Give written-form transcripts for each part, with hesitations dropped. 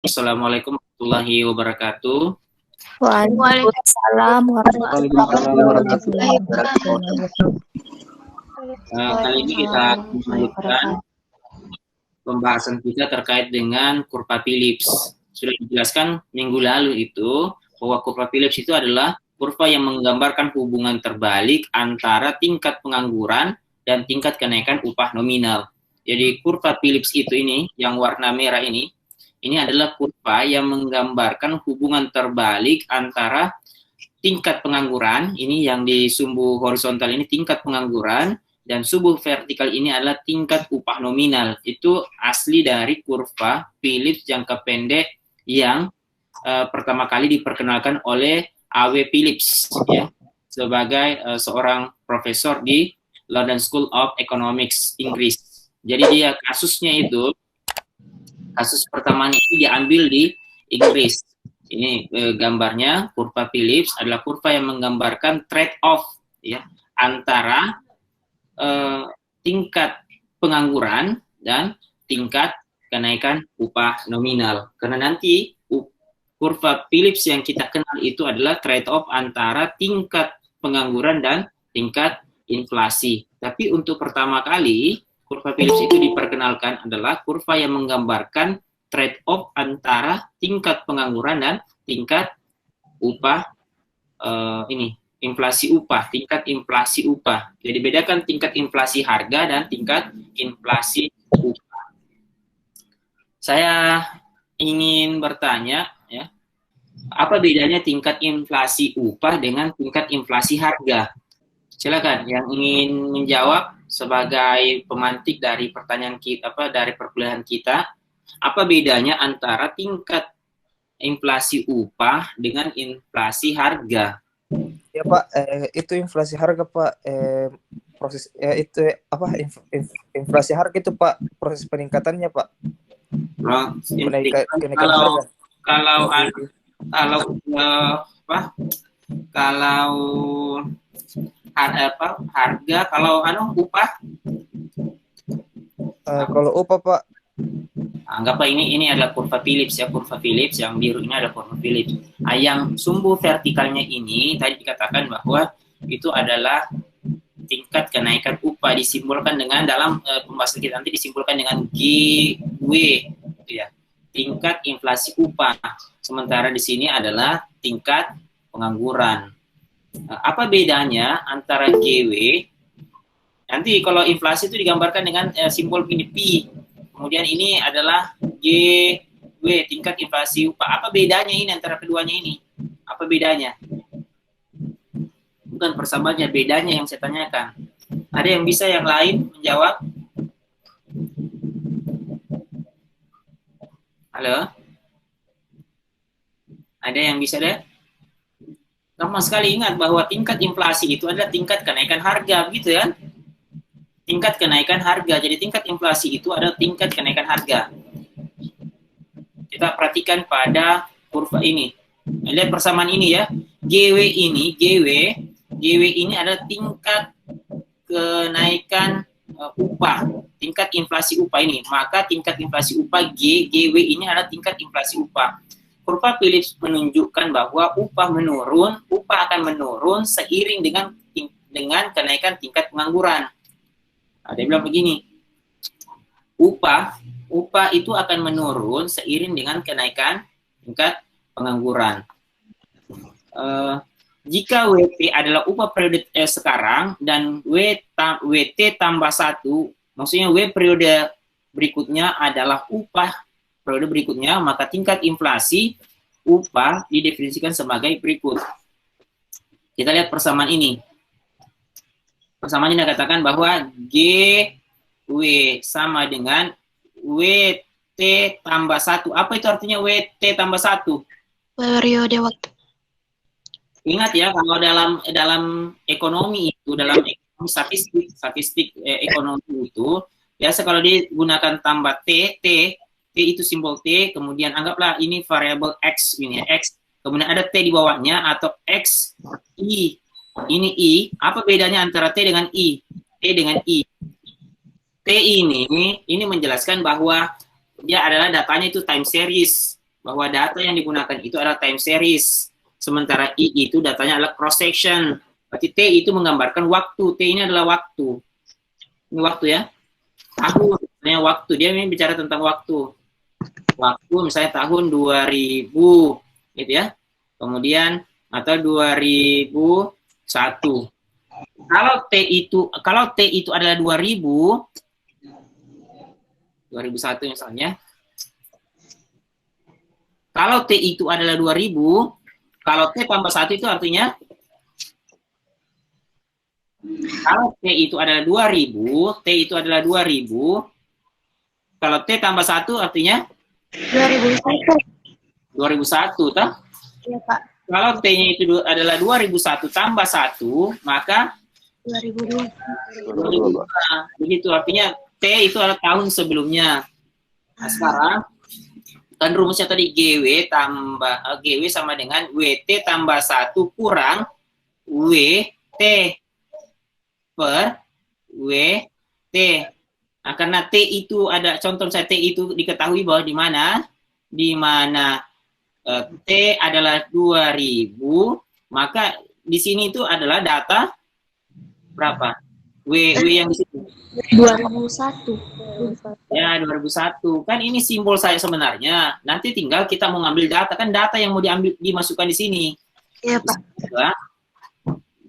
Assalamualaikum warahmatullahi wabarakatuh. Waalaikumsalam Waalaikumsalam warahmatullahi warahmatullahi wabarakatuh. wabarakatuh. Kali ini kita melanjutkan pembahasan kita terkait dengan kurva Phillips. Sudah dijelaskan minggu lalu itu bahwa kurva Phillips itu adalah kurva yang menggambarkan hubungan terbalik antara tingkat pengangguran dan tingkat kenaikan upah nominal. Jadi kurva Phillips itu ini yang warna merah ini adalah kurva yang menggambarkan hubungan terbalik antara tingkat pengangguran, ini yang di sumbu horizontal ini tingkat pengangguran, dan sumbu vertikal ini adalah tingkat upah nominal. Itu asli dari kurva Phillips jangka pendek yang pertama kali diperkenalkan oleh A.W. Phillips ya, sebagai seorang profesor di London School of Economics Inggris. Jadi dia kasus pertamanya ini diambil di Inggris. Ini gambarnya kurva Phillips adalah kurva yang menggambarkan trade-off ya antara tingkat pengangguran dan tingkat kenaikan upah nominal. Karena nanti kurva Phillips yang kita kenal itu adalah trade-off antara tingkat pengangguran dan tingkat inflasi. Tapi untuk pertama kali kurva Phillips itu diperkenalkan adalah kurva yang menggambarkan trade-off antara tingkat pengangguran dan tingkat upah inflasi upah, tingkat inflasi upah. Jadi bedakan tingkat inflasi harga dan tingkat inflasi upah. Saya ingin bertanya ya, apa bedanya tingkat inflasi upah dengan tingkat inflasi harga? Silakan yang ingin menjawab sebagai pemantik dari pertanyaan kita dari perkuliahan kita. Apa bedanya antara tingkat inflasi upah dengan inflasi harga? Ya Pak, itu inflasi harga Pak, proses itu inflasi harga itu Pak, proses peningkatannya Pak. Kenaikan harga. Harga, kalau upah? Kalau upah Pak, anggap ini adalah kurva Phillips ya, kurva Phillips yang biru ini adalah kurva Phillips. Yang sumbu vertikalnya ini tadi dikatakan bahwa itu adalah tingkat kenaikan upah, disimbolkan dengan dalam pembahasan kita nanti disimbolkan dengan GW gitu ya, tingkat inflasi upah. Sementara di sini adalah tingkat pengangguran. Apa bedanya antara GW? Nanti kalau inflasi itu digambarkan dengan simbol ini P. Kemudian ini adalah GW, tingkat inflasi upah. Apa bedanya ini antara keduanya ini? Apa bedanya? Bukan persamaannya, bedanya yang saya tanyakan. Ada yang bisa yang lain menjawab? Halo? Ada yang bisa deh? Gampang sekali ingat bahwa tingkat inflasi itu adalah tingkat kenaikan harga, begitu ya? Tingkat kenaikan harga. Jadi tingkat inflasi itu adalah tingkat kenaikan harga. Kita perhatikan pada kurva ini. Lihat persamaan ini ya. GW ini adalah tingkat kenaikan upah, tingkat inflasi upah ini. Maka tingkat inflasi upah GW ini adalah tingkat inflasi upah. Kurva Phillips menunjukkan bahwa upah akan menurun seiring dengan kenaikan tingkat pengangguran. Dia bilang begini, upah itu akan menurun seiring dengan kenaikan tingkat pengangguran. Jika WP adalah upah periode sekarang dan WT tambah 1, maksudnya W periode berikutnya adalah upah periode berikutnya, maka tingkat inflasi upah didefinisikan sebagai berikut. Kita lihat persamaan ini. Persamaan ini katakan bahwa GW sama dengan WT tambah 1. Apa itu artinya WT tambah 1? Periode waktu. Ingat ya, kalau dalam ekonomi itu, dalam ekonomi statistik ekonomi itu, biasa kalau digunakan tambah T itu simbol T, kemudian anggaplah ini variabel X, ini X, kemudian ada T di bawahnya, atau X, I, ini I. Apa bedanya antara T dengan I? T dengan I. T ini menjelaskan bahwa dia adalah datanya itu time series. bahwa data yang digunakan itu adalah time series. Sementara I itu datanya adalah cross section. Berarti T itu menggambarkan waktu. T ini adalah waktu. Ini waktu ya. Tahun, misalnya waktu. Dia ini bicara tentang waktu. Waktu misalnya tahun 2000 gitu ya. Kemudian atau 2001. Kalau T itu adalah 2001 misalnya. Kalau T itu adalah 2000, kalau T tambah 1 itu artinya kalau T itu adalah 2000, T itu adalah 2000. Kalau T tambah 1 artinya 2001. 2001, toh? Iya, Pak. Kalau T-nya itu adalah 2001 tambah 1, maka 2002. 2002. Begitu, artinya T itu adalah tahun sebelumnya. Nah, sekarang, kan rumusnya tadi GW sama dengan WT tambah 1 kurang WT per WT. Nah, karena T itu ada, contoh saya T itu diketahui bahwa di mana T adalah 2000, maka di sini itu adalah data berapa? W yang di sini. 2001. Ya, 2001. Kan ini simbol saya sebenarnya. Nanti tinggal kita mau ngambil data, kan data yang mau dimasukkan di sini. Iya, Pak.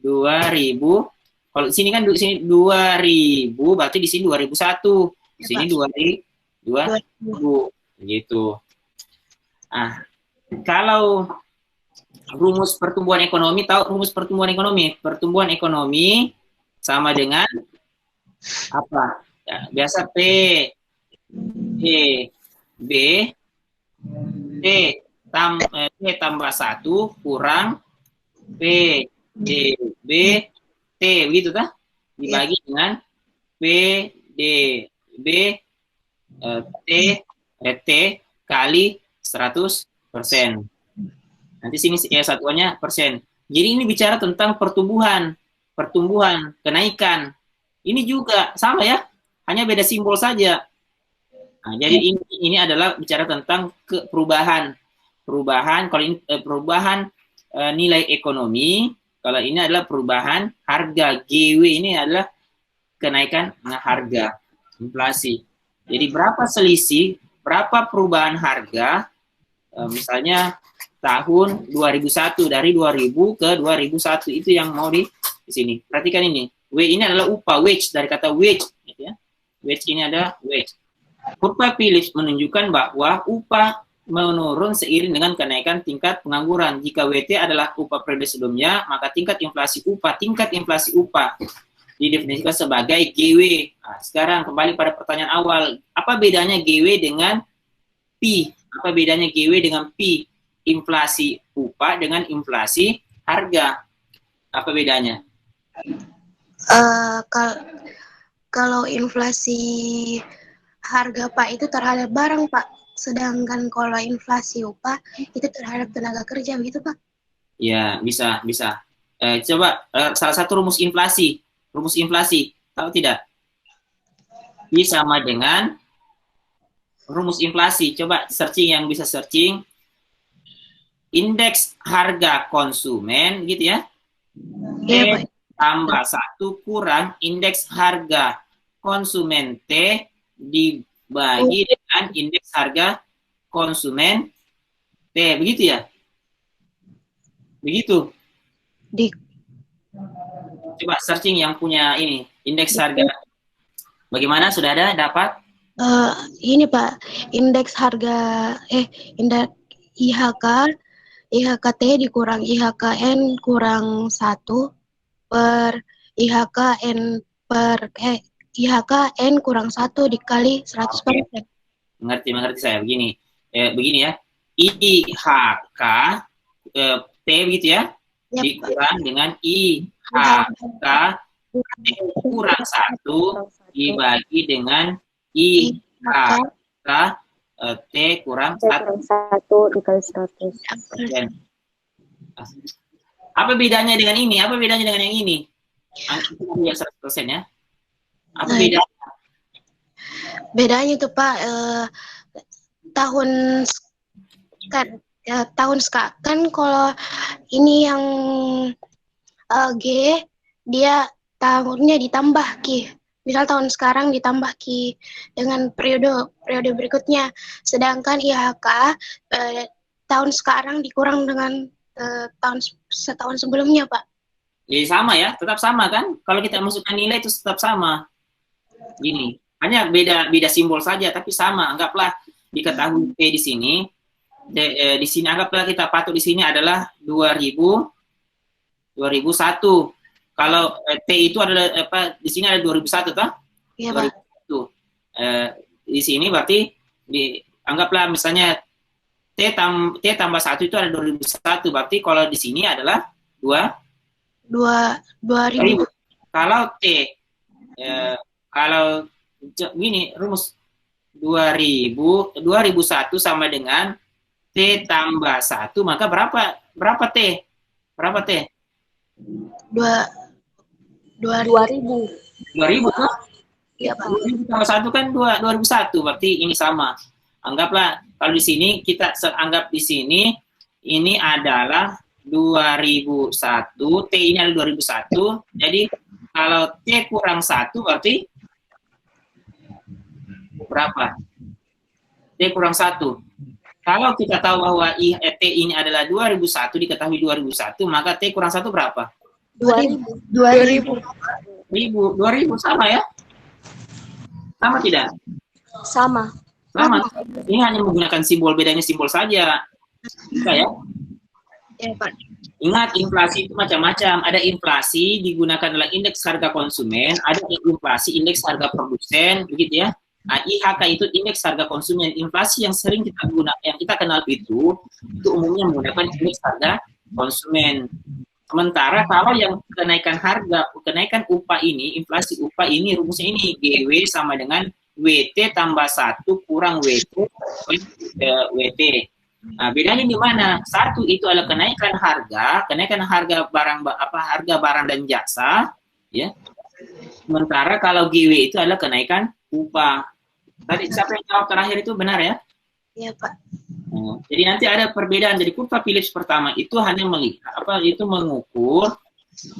2000. Kalau di sini kan di sini 2000, berarti di sini 2001. Di sini 2000. Gitu. Ah, kalau rumus pertumbuhan ekonomi, tahu rumus pertumbuhan ekonomi? Pertumbuhan ekonomi sama dengan apa? Ya, biasa P, E, B, T tambah 1 kurang P, D, B, T, begitu tak? Dibagi dengan P, D, B, T kali 100%. Nanti sini ya satuannya persen. Jadi ini bicara tentang pertumbuhan, kenaikan. Ini juga sama ya, hanya beda simbol saja. Nah, jadi ini adalah bicara tentang perubahan. Kalau ini perubahan nilai ekonomi, kalau ini adalah perubahan harga. GW ini adalah kenaikan harga, inflasi. Jadi berapa selisih, berapa perubahan harga, misalnya tahun 2001, dari 2000 ke 2001, itu yang mau di sini. Perhatikan ini. W ini adalah upah, wage, dari kata wage. Gitu ya. Wage ini ada wage. Kurva Phillips menunjukkan bahwa upah menurun seiring dengan kenaikan tingkat pengangguran. Jika WT adalah upah periode sebelumnya, maka tingkat inflasi upah didefinisikan sebagai GW. Nah, sekarang kembali pada pertanyaan awal. Apa bedanya GW dengan P? Apa bedanya GW dengan P? Inflasi upah dengan inflasi harga. Apa bedanya? Kalau inflasi harga, Pak, itu terhadap barang, Pak. Sedangkan kalau inflasi upah itu terhadap tenaga kerja, gitu, Pak. Ya, bisa. Coba salah satu rumus inflasi. Tahu tidak? I sama dengan rumus inflasi. Coba searching, yang bisa searching. Indeks harga konsumen, gitu ya. Iya, Pak. Tambah 1 kurang indeks harga konsumen T dibagi dengan indeks harga konsumen T. Begitu ya? Begitu. Coba searching yang punya ini, indeks harga. Bagaimana? Sudah ada? Dapat? Ini, Pak, indeks harga, indeks IHKT dikurang IHKN kurang 1 per IHKN IHKN kurang 1 dikali 100%. Mengerti saya. Begini ya. IHK T begitu ya? Yep. Dikurang dengan IHK kurang 1 dibagi dengan IHK T kurang 1 dikali 100. Apa bedanya dengan ini? Apa bedanya dengan yang ini? Ya 100% ya. Apa bedanya? Bedanya itu, Pak, tahun kan kalau ini yang G dia tahunnya ditambah Ki. Misal tahun sekarang ditambah Ki dengan periode berikutnya. Sedangkan IHK tahun sekarang dikurang dengan setahun sebelumnya, Pak. Jadi sama ya, tetap sama kan? Kalau kita masukkan nilai itu tetap sama. Gini, hanya beda simbol saja, tapi sama. Anggaplah diketahui T di sini. Di sini anggaplah kita patok di sini adalah 2001. Kalau T itu adalah di sini ada 2001 toh? Iya, Pak. Di sini berarti anggaplah misalnya T tambah 1 itu ada 2001, berarti kalau di sini adalah 2000. Kalau T kalau gini rumus 2001 sama dengan T tambah 1, maka berapa T? Berapa T? 2000 kan? Iya, Pak. 2000 tambah 1 kan 2001, berarti ini sama. Anggaplah kalau di sini kita anggap di sini ini adalah 2001, T ini adalah 2001. Jadi kalau T kurang 1 berarti berapa? T kurang 1. Kalau kita tahu bahwa T ini adalah 2001, diketahui 2001, maka T kurang 1 berapa? 2000 sama ya? Sama tidak? Sama. Sama. Ini hanya menggunakan simbol, bedanya simbol saja. Bisa ya? Ya, Pak. Ingat, inflasi itu macam-macam. Ada inflasi digunakan adalah indeks harga konsumen, ada inflasi indeks harga produsen, begitu ya. Nah, IHK itu indeks harga konsumen. Inflasi yang sering kita gunakan, yang kita kenal itu umumnya menggunakan indeks harga konsumen. Sementara kalau yang kenaikan upah ini, inflasi upah ini, rumusnya ini, GW sama dengan WT tambah 1 kurang WT. Nah, bedanya di mana? Satu itu adalah kenaikan harga harga barang dan jasa, ya. Sementara kalau GW itu adalah kenaikan upah. Tadi siapa yang jawab terakhir itu benar ya? Iya, Pak. Jadi nanti ada perbedaan. Jadi kurva Phillips pertama itu hanya mengukur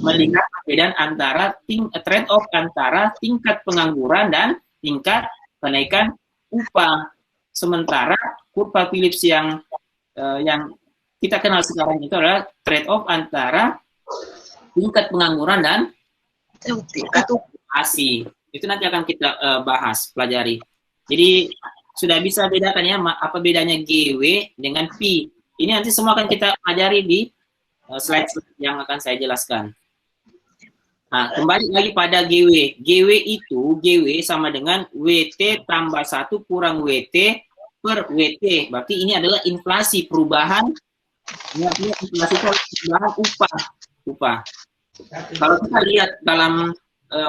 melihat perbedaan antara trade off antara tingkat pengangguran dan tingkat kenaikan upah. Sementara kurva Phillips yang kita kenal sekarang itu adalah trade off antara tingkat pengangguran dan tingkat inflasi. Itu nanti akan kita bahas, pelajari. Jadi sudah bisa bedakan ya apa bedanya GW dengan P. Ini nanti semua akan kita pelajari di slide yang akan saya jelaskan. Nah, kembali lagi pada GW. GW sama dengan WT tambah 1 kurang WT per WT. Berarti ini adalah inflasi perubahan. Ini artinya inflasi itu perubahan upah. Kalau kita lihat dalam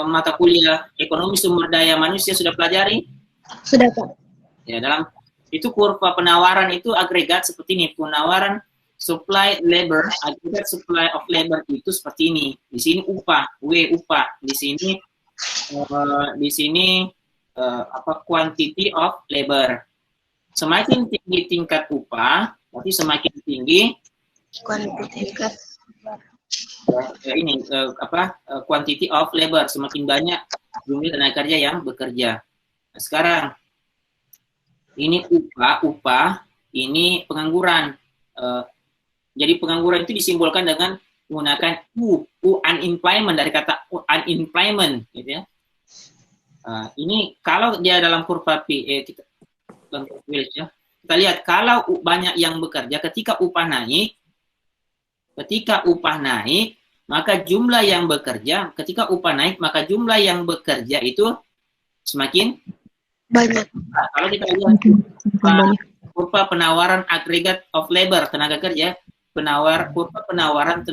mata kuliah ekonomi sumber daya manusia sudah pelajari? Sudah, Pak. Ya, dalam itu kurva penawaran itu agregat seperti ini. Penawaran supply labor, agregat supply of labor itu seperti ini. Di sini upah, upah. Di sini quantity of labor. Semakin tinggi tingkat upah, berarti semakin tinggi quantity of labor, semakin banyak jumlah tenaga kerja yang bekerja. Nah, sekarang ini upah, ini pengangguran. Jadi pengangguran itu disimbolkan dengan menggunakan unemployment, dari kata unemployment, gitu ya. Ini kalau dia dalam kurva kita lihat kalau banyak yang bekerja, ketika upah naik, maka jumlah yang bekerja, ketika upah naik, maka jumlah yang bekerja itu semakin banyak. Nah, kalau kita lihat kurva penawaran agregat of labor, tenaga kerja, kurva penawaran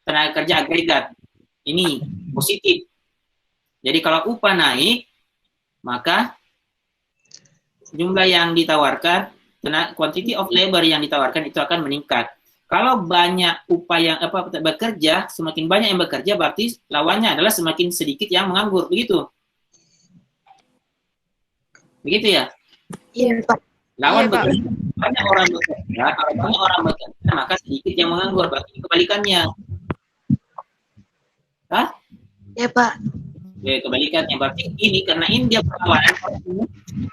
tenaga kerja agregat, ini positif. Jadi kalau upah naik, maka jumlah yang ditawarkan, quantity of labor yang ditawarkan itu akan meningkat. Kalau banyak upah yang bekerja, semakin banyak yang bekerja, berarti lawannya adalah semakin sedikit yang menganggur, begitu? Begitu ya? Iya, Pak. Lawan Iya, Pak. bekerja, banyak orang bekerja, kalau banyak orang bekerja, maka sedikit yang menganggur. Berarti kebalikannya. Hah? Ya, Pak. Kebalikannya. Berarti ini, karena ini dia perlawanan.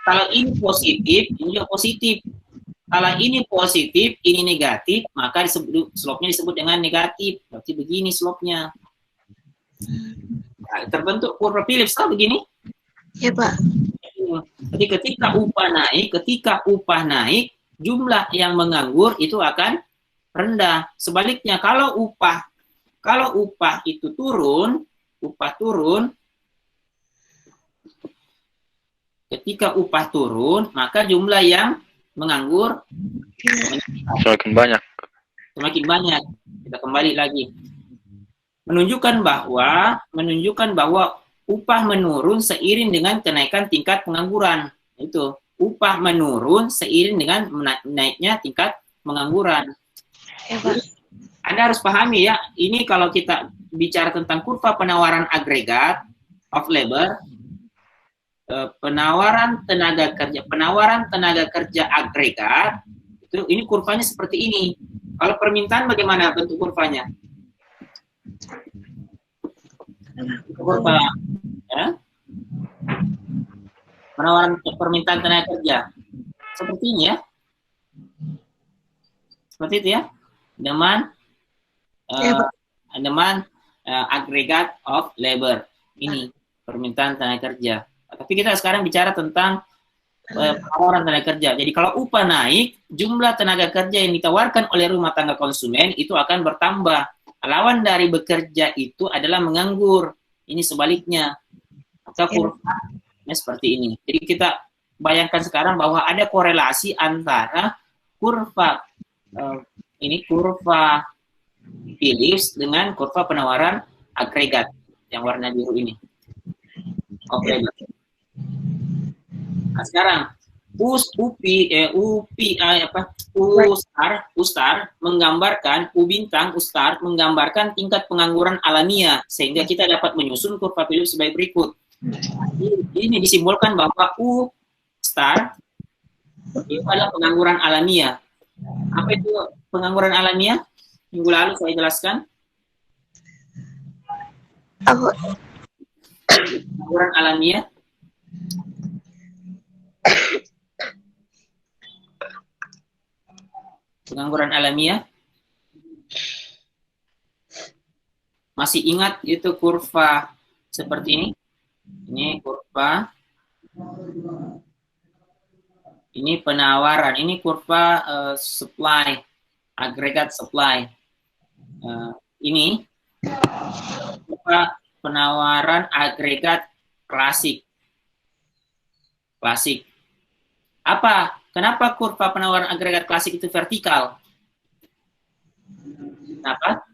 Kalau ini positif, ini juga positif. Kalau ini positif, ini negatif, maka slope-nya disebut dengan negatif. Berarti begini slope-nya. Nah, terbentuk kurva Phillips kan begini? Ya, Pak. Jadi ketika upah naik, jumlah yang menganggur itu akan rendah. Sebaliknya kalau upah itu turun, ketika upah turun, maka jumlah yang menganggur Semakin banyak. Kita kembali lagi. Menunjukkan bahwa upah menurun seiring dengan kenaikan tingkat pengangguran. Itu, upah menurun seiring dengan naiknya tingkat pengangguran. Ya, Pak. Anda harus pahami ya, ini kalau kita bicara tentang kurva penawaran agregat of labor, penawaran tenaga kerja agregat, itu ini kurvanya seperti ini. Kalau permintaan bagaimana bentuk kurvanya? Kurva ya? Penawaran permintaan tenaga kerja seperti ini ya, seperti itu ya, demand agregat of labor, ini permintaan tenaga kerja. Tapi kita sekarang bicara tentang penawaran tenaga kerja. Jadi kalau upah naik, jumlah tenaga kerja yang ditawarkan oleh rumah tangga konsumen itu akan bertambah. Lawan dari bekerja itu adalah menganggur. Ini sebaliknya. Maka kurvanya seperti ini. Jadi kita bayangkan sekarang bahwa ada korelasi antara kurva Phillips dengan kurva penawaran agregat yang warna biru ini. Oke. Nah, sekarang U-star menggambarkan tingkat pengangguran alamiah, sehingga kita dapat menyusun kurva Phillips sebagai berikut. Ini disimbolkan bahwa U-star itu adalah pengangguran alamiah. Apa itu pengangguran alamiah? Minggu lalu saya jelaskan. Apa? Pengangguran alamiah. Pengangguran alamiah. Masih ingat itu kurva seperti ini? Ini kurva. Ini penawaran. Ini kurva supply, agregat supply. Ini kurva penawaran agregat klasik. Apa? Kenapa kurva penawaran agregat klasik itu vertikal? Kenapa?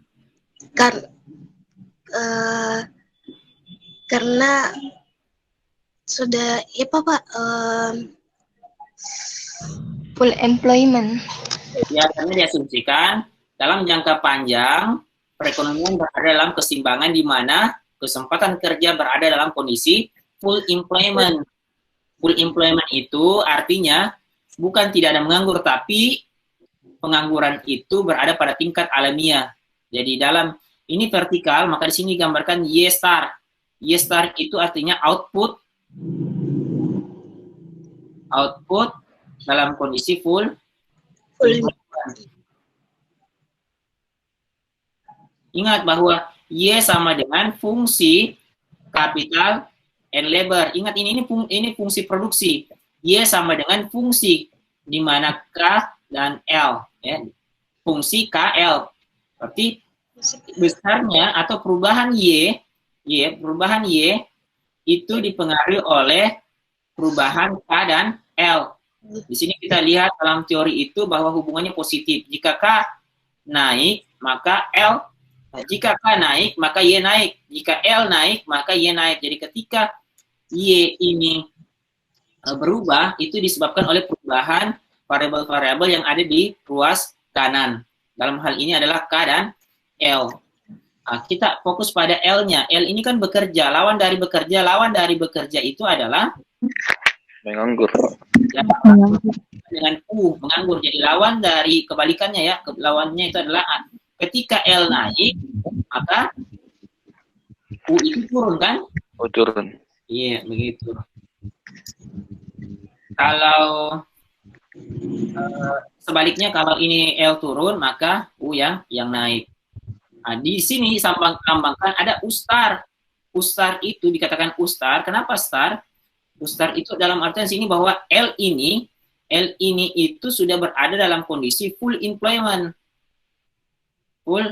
Karena sudah Pak, full employment. Ya, karena diasumsikan dalam jangka panjang perekonomian berada dalam keseimbangan di mana kesempatan kerja berada dalam kondisi full employment. Full employment itu artinya bukan tidak ada menganggur, tapi pengangguran itu berada pada tingkat alamiah. Jadi dalam ini vertikal, maka di sini digambarkan Y star. Y star itu artinya output dalam kondisi full employment. Ingat bahwa Y sama dengan fungsi kapital and labor. Ingat ini fungsi produksi. Y sama dengan fungsi di mana K dan L, ya. Fungsi KL. Berarti besarnya atau perubahan Y itu dipengaruhi oleh perubahan K dan L. Di sini kita lihat dalam teori itu bahwa hubungannya positif. Jika K naik, maka L. Jika K naik, maka Y naik. Jika L naik, maka Y naik. Jadi ketika Y ini berubah, itu disebabkan oleh perubahan variabel-variabel yang ada di ruas kanan. Dalam hal ini adalah K dan L. Nah, kita fokus pada L-nya. L ini kan bekerja. Lawan dari bekerja itu adalah Menganggur. Ya, dengan menganggur. Jadi lawan dari kebalikannya ya, lawannya itu adalah ketika L naik, maka U itu turun kan? Oh, turun. Iya, begitu. Kalau sebaliknya, kalau ini L turun, maka U yang naik. Nah, di sini sambangkan ada ustar. Ustar itu dikatakan ustar. Kenapa star? Ustar itu dalam artian sini bahwa L ini itu sudah berada dalam kondisi full employment. Full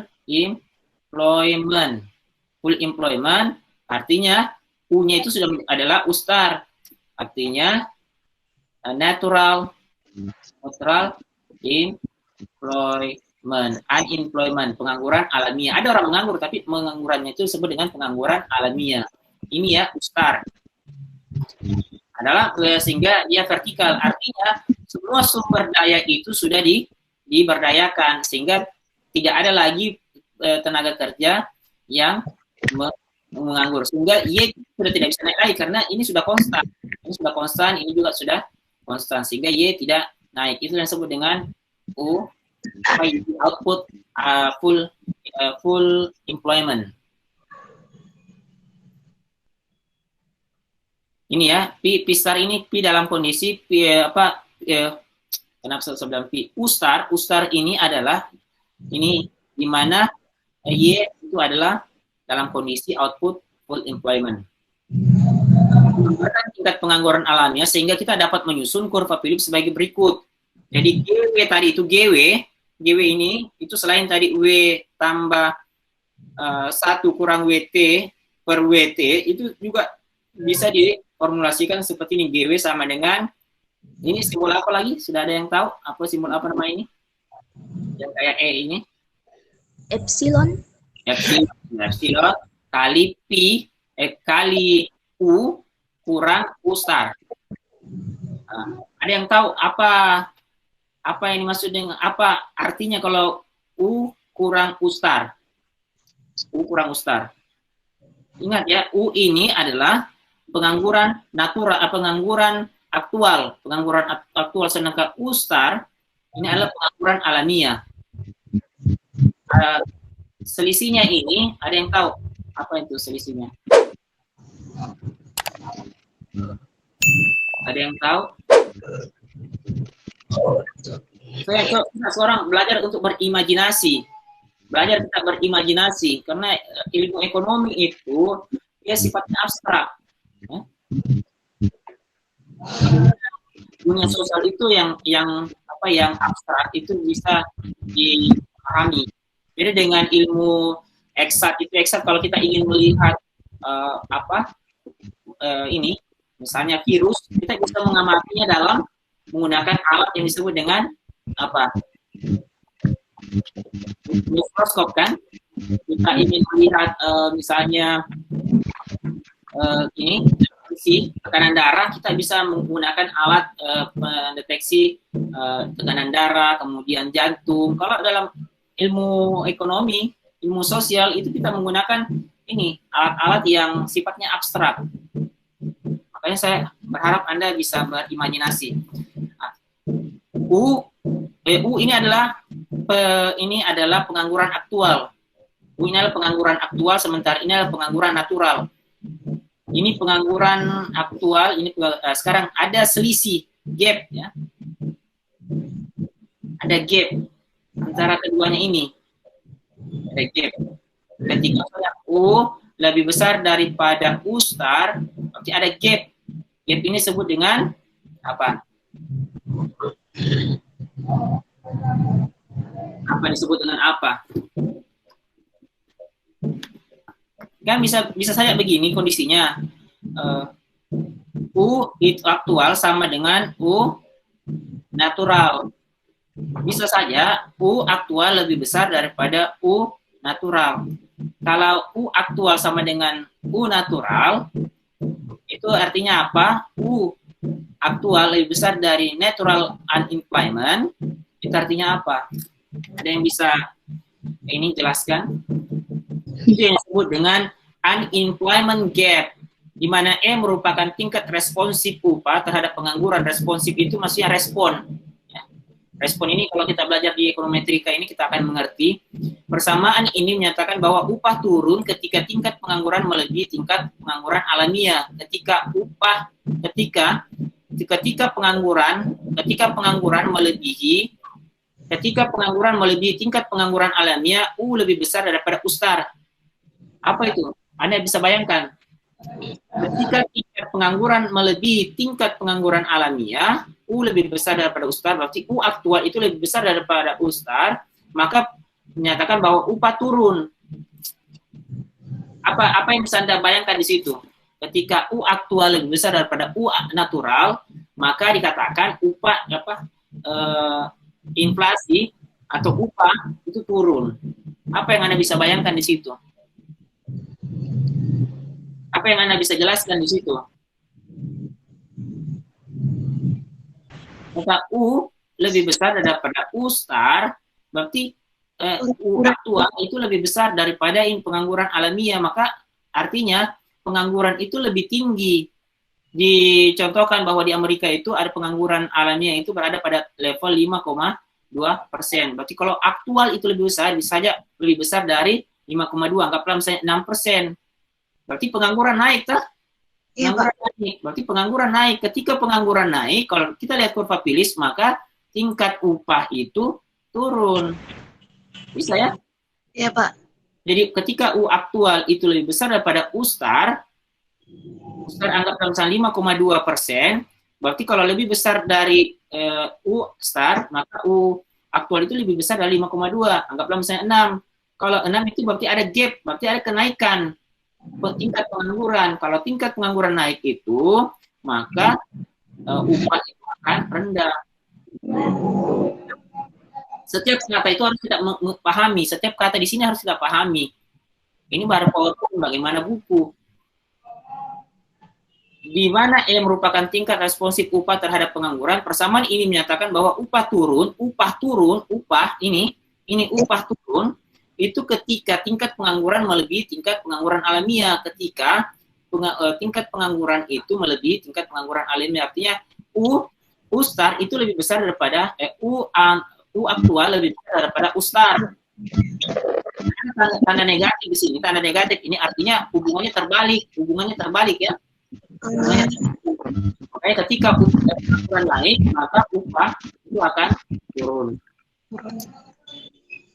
employment artinya U-nya itu sudah adalah ustar. Artinya natural employment, unemployment, pengangguran alamiah. Ada orang menganggur tapi penganggurannya itu disebut dengan pengangguran alamiah. Ini ya ustar. Adalah sehingga dia vertikal, artinya semua sumber daya itu sudah diberdayakan sehingga tidak ada lagi tenaga kerja yang menganggur, sehingga Y sudah tidak bisa naik lagi karena ini sudah konstan, ini juga sudah konstan sehingga Y tidak naik. Itu yang disebut dengan output full employment. Ini ya, P star ini P dalam kondisi kenapa saya bilang P? Ustar ini adalah ini di mana Y itu adalah dalam kondisi output full employment. Tingkat pengangguran alamiah sehingga kita dapat menyusun kurva Phillips sebagai berikut. Jadi GW tadi itu GW ini itu selain tadi W tambah 1 kurang WT per WT itu juga bisa diformulasikan seperti ini. GW sama dengan ini simbol apa lagi? Sudah ada yang tahu apa simbol apa nama ini? Yang kayak E ini? Epsilon. Epsilon kali P kali U kurang U star. Ada yang tahu apa yang dimaksud dengan apa artinya kalau U kurang U star? U kurang U star. Ingat ya, U ini adalah pengangguran natural, pengangguran aktual, sedangkan U star ini adalah pengangguran alamiah. Selisihnya ini ada yang tahu apa itu selisihnya? Ada yang tahu? Saya seorang belajar untuk berimajinasi. Kita berimajinasi karena ilmu ekonomi itu dia sifatnya abstrak. Dunia sosial itu yang abstrak itu bisa dipahami. Jadi dengan ilmu eksakt kalau kita ingin melihat ini misalnya virus, kita bisa mengamatinya dalam menggunakan alat yang disebut dengan mikroskop kan. Kita ingin melihat misalnya ini tekanan darah, kita bisa menggunakan alat pendeteksi tekanan darah, kemudian jantung. Kalau dalam ilmu ekonomi, ilmu sosial itu kita menggunakan ini alat-alat yang sifatnya abstrak. Makanya saya berharap Anda bisa berimajinasi. U ini adalah pengangguran aktual. U ini adalah pengangguran aktual, sementara ini adalah pengangguran natural. Ini pengangguran aktual, ini sekarang ada selisih gap ya. Ada gap antara keduanya ini. Ada gap. Ketika U lebih besar daripada U star, berarti ada gap. Gap ini disebut dengan apa? Apa disebut dengan apa? Kan bisa saja begini kondisinya. U itu aktual sama dengan U natural. Bisa saja U aktual lebih besar daripada U natural. Kalau U aktual sama dengan U natural, itu artinya apa? U aktual lebih besar dari natural unemployment, itu artinya apa? Ada yang bisa ini jelaskan? Itu yang disebut dengan unemployment gap. di mana E merupakan tingkat responsif upah terhadap pengangguran. Responsif itu maksudnya respon. Ya. Respon ini kalau kita belajar di ekonometrika ini kita akan mengerti. Persamaan ini menyatakan bahwa upah turun ketika tingkat pengangguran melebihi tingkat pengangguran alamiah. Ketika pengangguran melebihi tingkat pengangguran alamiah, U lebih besar daripada U star. Apa itu? Anda bisa bayangkan. Ketika tingkat pengangguran melebihi tingkat pengangguran alamiah, U lebih besar daripada U star, berarti U aktual itu lebih besar daripada U star, maka menyatakan bahwa upah turun. Apa yang bisa Anda bayangkan di situ? Ketika U aktual lebih besar daripada U natural, maka dikatakan inflasi atau upah itu turun. Apa yang Anda bisa bayangkan di situ? Apa yang Anda bisa jelaskan di situ? Maka U lebih besar daripada U star, berarti U aktual itu lebih besar daripada pengangguran alamiah, maka artinya pengangguran itu lebih tinggi. Dicontohkan bahwa di Amerika itu ada pengangguran alamiah itu berada pada level 5,2%. Berarti kalau aktual itu lebih besar, bisa saja lebih besar dari 5,2, anggaplah misalnya 6%. Berarti pengangguran naik, tak? Iya, naik. Berarti pengangguran naik. Ketika pengangguran naik, kalau kita lihat kurva Phillips, maka tingkat upah itu turun. Bisa ya? Iya, Pak. Jadi ketika U aktual itu lebih besar daripada U star anggap misalnya 5,2%, berarti kalau lebih besar dari U star, maka U aktual itu lebih besar dari 5,2, anggaplah misalnya 6. Kalau 6 itu berarti ada gap, berarti ada kenaikan tingkat pengangguran. Kalau tingkat pengangguran naik itu, maka upah itu akan rendah. Setiap kata itu harus kita pahami. Setiap kata di sini harus kita pahami. Ini baru PowerPoint, bagaimana buku. Di mana E merupakan tingkat responsif upah terhadap pengangguran, persamaan ini menyatakan bahwa upah turun itu ketika tingkat pengangguran melebihi tingkat pengangguran alamiah. Ketika tingkat pengangguran itu melebihi tingkat pengangguran alamiah, artinya U star itu lebih besar daripada U aktual lebih besar daripada U star. Tanda negatif di sini, tanda negatif ini artinya hubungannya terbalik ya. Makanya ketika upah naik, maka upah itu akan turun.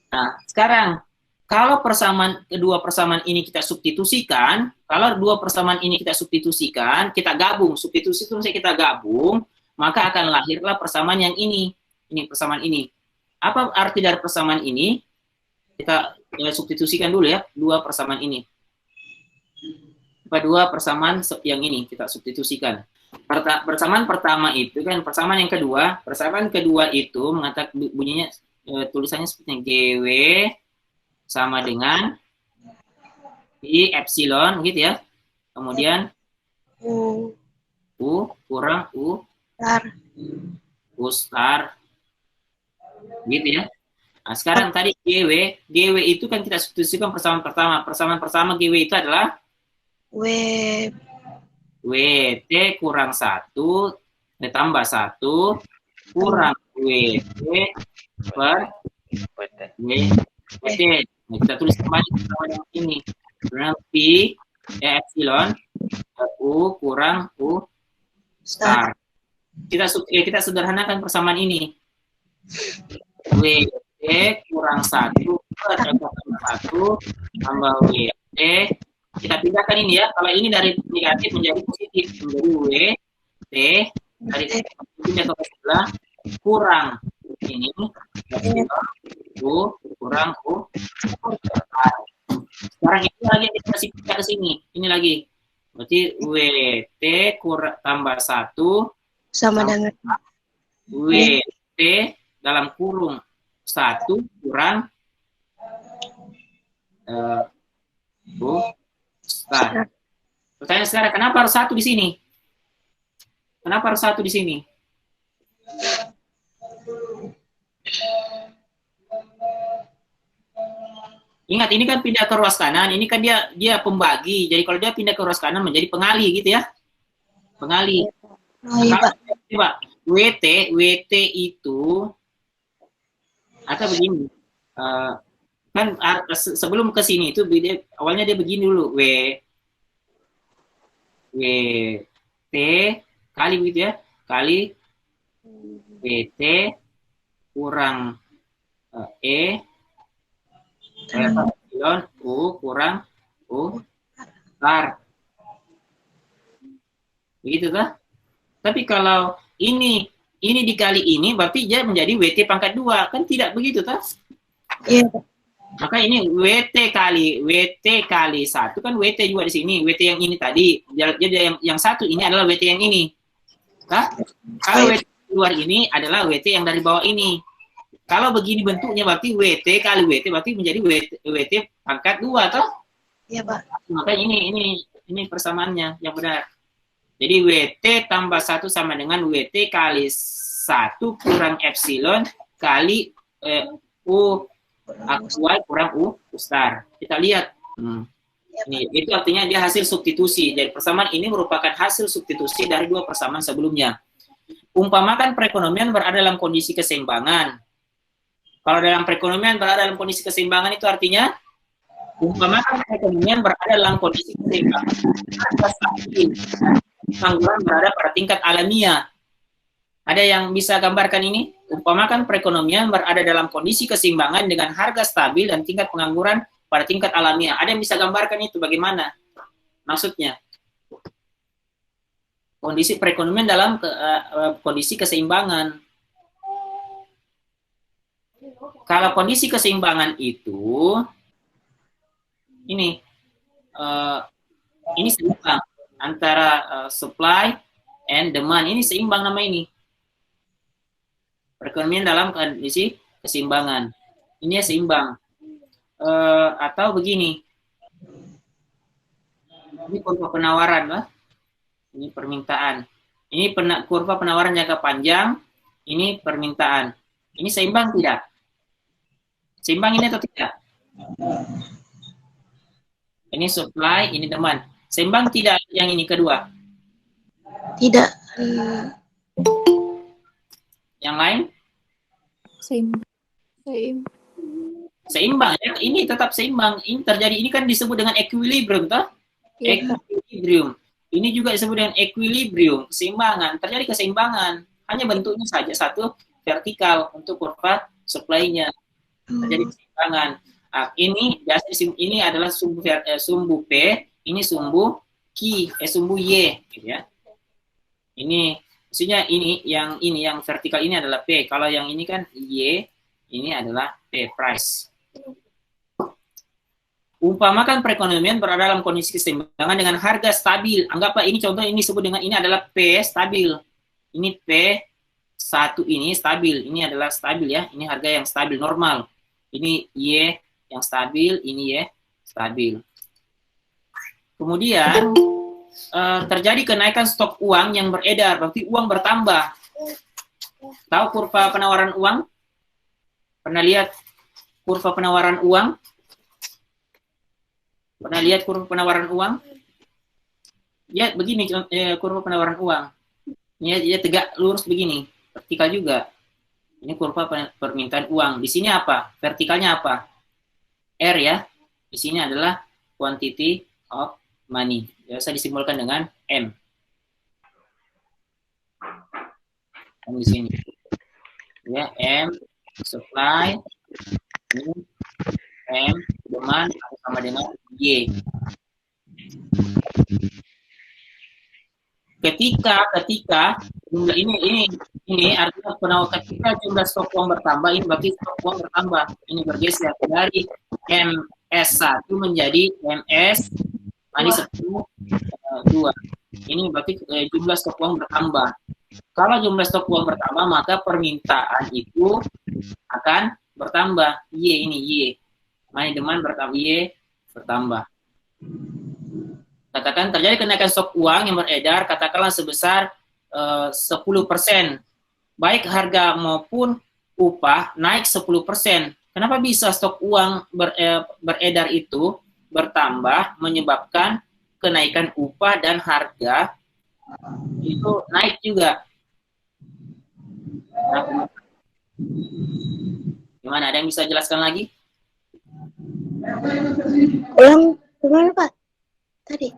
Nah, sekarang kalau kedua persamaan ini kita substitusikan, kita gabung, substitusi itu kita gabung, maka akan lahirlah persamaan yang ini. Ini persamaan ini. Apa arti dari persamaan ini? Kita substitusikan dulu ya, dua persamaan ini. Dua persamaan yang ini kita substitusikan. Persamaan pertama itu kan, persamaan yang kedua itu mengatakan bunyinya tulisannya seperti GW sama dengan I epsilon gitu ya. Kemudian U kurang U star gitu ya. Nah, sekarang tadi GW itu kan kita substitusikan persamaan pertama. Persamaan pertama GW itu adalah WT kurang 1 ditambah 1 kurang WT per WT. Nah, kita tulis kembali sama yang ini. Berarti epsilon U kurang U star. Kita sederhanakan persamaan ini. WT kurang 1 per 1 tambah WT. Kita pindahkan ini ya. Kalau ini dari negatif menjadi positif, menjadi WT dari pindah ke sebelah kurang ini U kurang U. Sekarang ini lagi kita kasih pindah ke sini. Ini lagi. Berarti WT kurang tambah 1 sama dengan WT dalam kurung 1 kurang U star. Pertanyaan sekarang, kenapa harus 1 di sini? Kenapa harus 1 di sini? Ingat, ini kan pindah ke ruas kanan, ini kan dia pembagi. Jadi kalau dia pindah ke ruas kanan menjadi pengali gitu ya. Pengali. Oh iya Pak. Coba, WT itu atau begini. Kan sebelum ke sini itu awalnya dia begini dulu, WT kali gitu ya. Kali WT kurang epsilon U kurang U star. Begitu kan? Tapi kalau ini dikali ini berarti dia menjadi WT pangkat 2. Kan tidak begitu kan? Iya Pak. Maka ini WT kali 1 kan WT juga di sini. WT yang ini tadi. Jadi yang satu ini adalah WT yang ini. Nah, kalau WT luar ini adalah WT yang dari bawah ini. Kalau begini bentuknya berarti WT kali WT berarti menjadi WT pangkat 2 toh? Iya Pak. Maka ini persamaannya yang benar. Jadi WT tambah 1 sama dengan WT kali 1 kurang epsilon kali U aktual kurang U star. Kita lihat. Ini, itu artinya dia hasil substitusi. Jadi persamaan ini merupakan hasil substitusi dari dua persamaan sebelumnya. Umpamakan perekonomian berada dalam kondisi keseimbangan. Kalau dalam perekonomian berada dalam kondisi keseimbangan itu artinya umpamakan perekonomian berada dalam kondisi keseimbangan. Pengangguran berada pada tingkat alamiah. Ada yang bisa gambarkan ini? Umpamakan perekonomian berada dalam kondisi keseimbangan dengan harga stabil dan tingkat pengangguran pada tingkat alamiah. Ada yang bisa gambarkan itu bagaimana? Maksudnya? Kondisi perekonomian dalam kondisi keseimbangan. Kalau kondisi keseimbangan itu ini seimbang antara supply and demand. Ini seimbang nama ini. Perekonomian dalam kondisi keseimbangan. Ini seimbang. Atau begini. Ini kurva penawaran lah. Ini permintaan. Ini kurva penawaran jangka panjang. Ini permintaan. Ini seimbang tidak? Seimbang ini atau tidak? Ini supply, ini demand. Seimbang tidak yang ini kedua? Tidak. Yang lain? Seimbang. Ya? Ini tetap seimbang. Ini terjadi. Ini kan disebut dengan equilibrium, toh? Yeah. Equilibrium. Ini juga disebut dengan equilibrium, keseimbangan. Terjadi keseimbangan. Hanya bentuknya saja satu vertikal untuk kurva supply-nya. Terjadi keseimbangan. Nah, ini adalah sumbu P, ini sumbu Q, sumbu Y, gitu ya. Ini maksudnya yang vertikal ini adalah P. Kalau yang ini kan Y, ini adalah P price. Umpamakan perekonomian berada dalam kondisi keseimbangan dengan harga stabil. Anggaplah ini contoh ini disebut dengan ini adalah P stabil. Ini P1 ini stabil. Ini adalah stabil ya. Ini harga yang stabil normal. Ini Y yang stabil, ini Y stabil. Kemudian terjadi kenaikan stok uang yang beredar, berarti uang bertambah. Tahu kurva penawaran uang? Pernah lihat kurva penawaran uang? Pernah lihat kurva penawaran uang? Ya, begini kurva penawaran uang. Ini tegak lurus begini, vertikal juga. Ini kurva permintaan uang. Di sini apa? Vertikalnya apa? R ya. Di sini adalah quantity of money. Biasa disimbolkan dengan M. M di sini. Ya, M supply, ini M demand sama dengan Y. Ketika jumlah ini artinya ketika jumlah stok uang bertambah, ini berarti stok uang bertambah. Ini bergeser dari MS1 menjadi MS minus 2. Ini berarti jumlah stok uang bertambah. Kalau jumlah stok uang bertambah, maka permintaan itu akan bertambah. Y ini Y. Money demand bertambah, Y bertambah. Katakan terjadi kenaikan stok uang yang beredar, katakanlah sebesar 10%. Baik harga maupun upah naik 10%. Kenapa bisa stok uang beredar itu bertambah menyebabkan kenaikan upah dan harga itu naik juga? Nah, gimana? Ada yang bisa jelaskan lagi? Ulang gimana Pak? Tadi.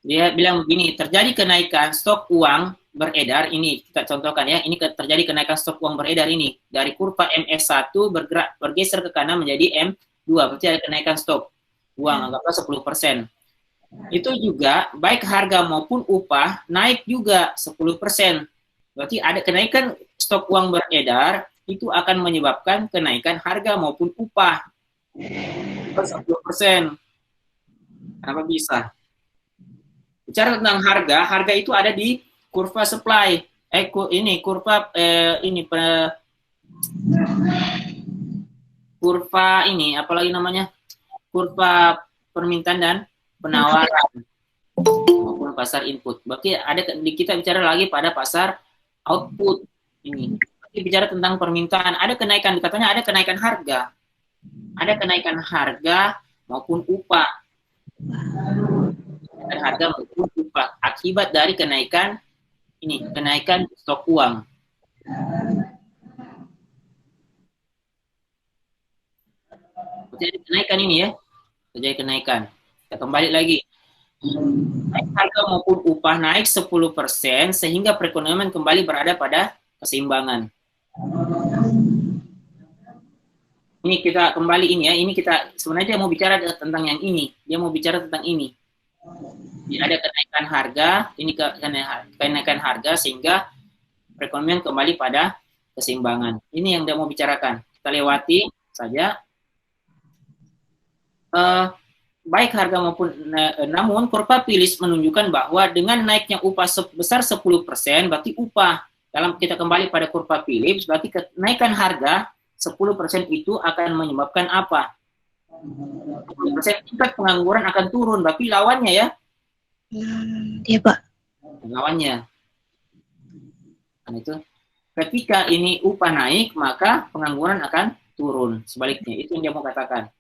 Dia bilang begini, terjadi kenaikan stok uang beredar ini, kita contohkan ya, ini terjadi kenaikan stok uang beredar ini dari kurva MS1 bergeser ke kanan menjadi M2, berarti ada kenaikan stok uang, anggaplah 10%. Itu juga baik harga maupun upah naik juga 10%. Berarti ada kenaikan stok uang beredar itu akan menyebabkan kenaikan harga maupun upah 10%. Kenapa bisa? Bicara tentang harga itu ada di kurva supply. Kurva ini, apalagi namanya? Kurva permintaan dan penawaran maupun pasar input. Berarti kita bicara lagi pada pasar output ini. Berarti bicara tentang permintaan, ada kenaikan, katanya ada kenaikan harga. Ada kenaikan harga maupun upah. Dan harga maupun upah akibat dari kenaikan stok uang. Terjadi kenaikan ini ya, terjadi kenaikan. Kita kembali lagi. Naik harga maupun upah naik 10% sehingga perekonomian kembali berada pada keseimbangan. Ini kita kembali ini ya, ini kita sebenarnya dia mau bicara tentang yang ini, dia mau bicara tentang ini. Jadi ada kenaikan harga, ini kenaikan harga sehingga perekonomian kembali pada keseimbangan. Ini yang dia mau bicarakan. Kita lewati saja. Baik harga maupun namun kurva Phillips menunjukkan bahwa dengan naiknya upah sebesar 10%, berarti upah dalam kita kembali pada kurva Phillips, berarti kenaikan harga 10% itu akan menyebabkan apa? 10% tingkat pengangguran akan turun, tapi lawannya ya? Iya Pak. Lawannya. Kan itu. Ketika ini upah naik, maka pengangguran akan turun. Sebaliknya, itu yang dia mau katakan.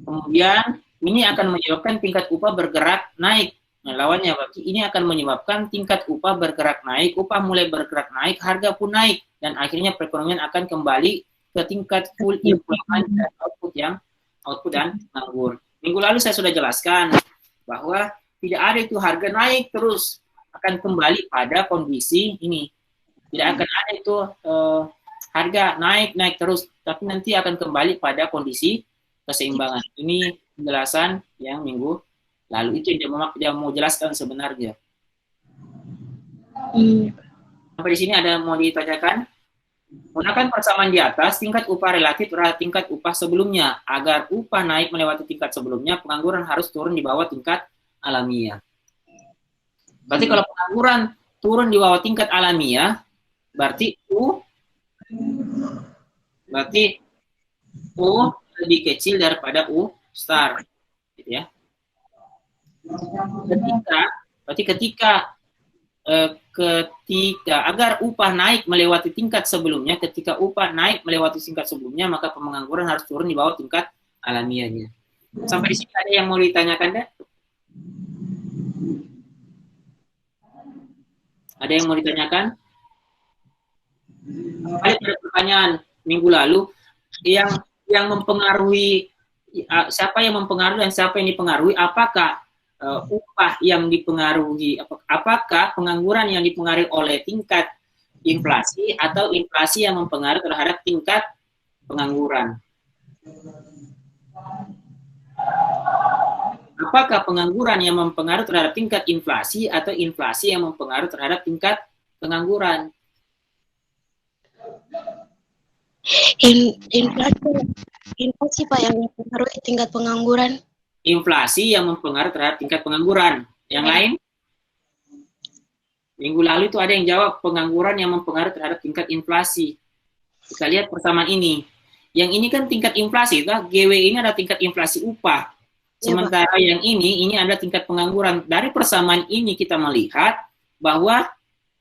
Kemudian ini akan menyebabkan tingkat upah bergerak naik. Nah, lawannya berarti ini akan menyebabkan tingkat upah bergerak naik, upah mulai bergerak naik, harga pun naik, dan akhirnya perekonomian akan kembali ke tingkat full employment dan output dan penganggur. Minggu lalu saya sudah jelaskan bahwa tidak ada itu harga naik terus, akan kembali pada kondisi ini. Tidak akan ada itu harga naik terus, tapi nanti akan kembali pada kondisi keseimbangan. Ini penjelasan yang minggu lalu, itu yang dia mau jelaskan sebenarnya. Sampai di sini ada mau ditanyakan? Gunakan persamaan di atas, tingkat upah relatif terhadap tingkat upah sebelumnya. Agar upah naik melewati tingkat sebelumnya, pengangguran harus turun di bawah tingkat alamiah. Berarti kalau pengangguran turun di bawah tingkat alamiah, berarti U lebih kecil daripada U star, gitu ya. Ketika agar upah naik melewati tingkat sebelumnya, ketika upah naik melewati tingkat sebelumnya, maka pengangguran harus turun di bawah tingkat alamiahnya. Sampai di sini ada yang mau ditanyakan, deh? Ada yang mau ditanyakan? Ada pertanyaan minggu lalu yang mempengaruhi, siapa yang mempengaruhi dan siapa yang dipengaruhi? Apakah upah yang dipengaruhi, apakah pengangguran yang dipengaruhi oleh tingkat inflasi atau inflasi yang mempengaruhi terhadap tingkat pengangguran? Apakah pengangguran yang mempengaruhi terhadap tingkat inflasi atau inflasi yang mempengaruhi terhadap tingkat pengangguran? Inflasi Pak yang mempengaruhi tingkat pengangguran. Inflasi yang mempengaruhi terhadap tingkat pengangguran. Yang lain? Minggu lalu itu ada yang jawab pengangguran yang mempengaruhi terhadap tingkat inflasi. Kita lihat persamaan ini. Yang ini kan tingkat inflasi, GW ini adalah tingkat inflasi upah. Sementara yang ini adalah tingkat pengangguran. Dari persamaan ini kita melihat bahwa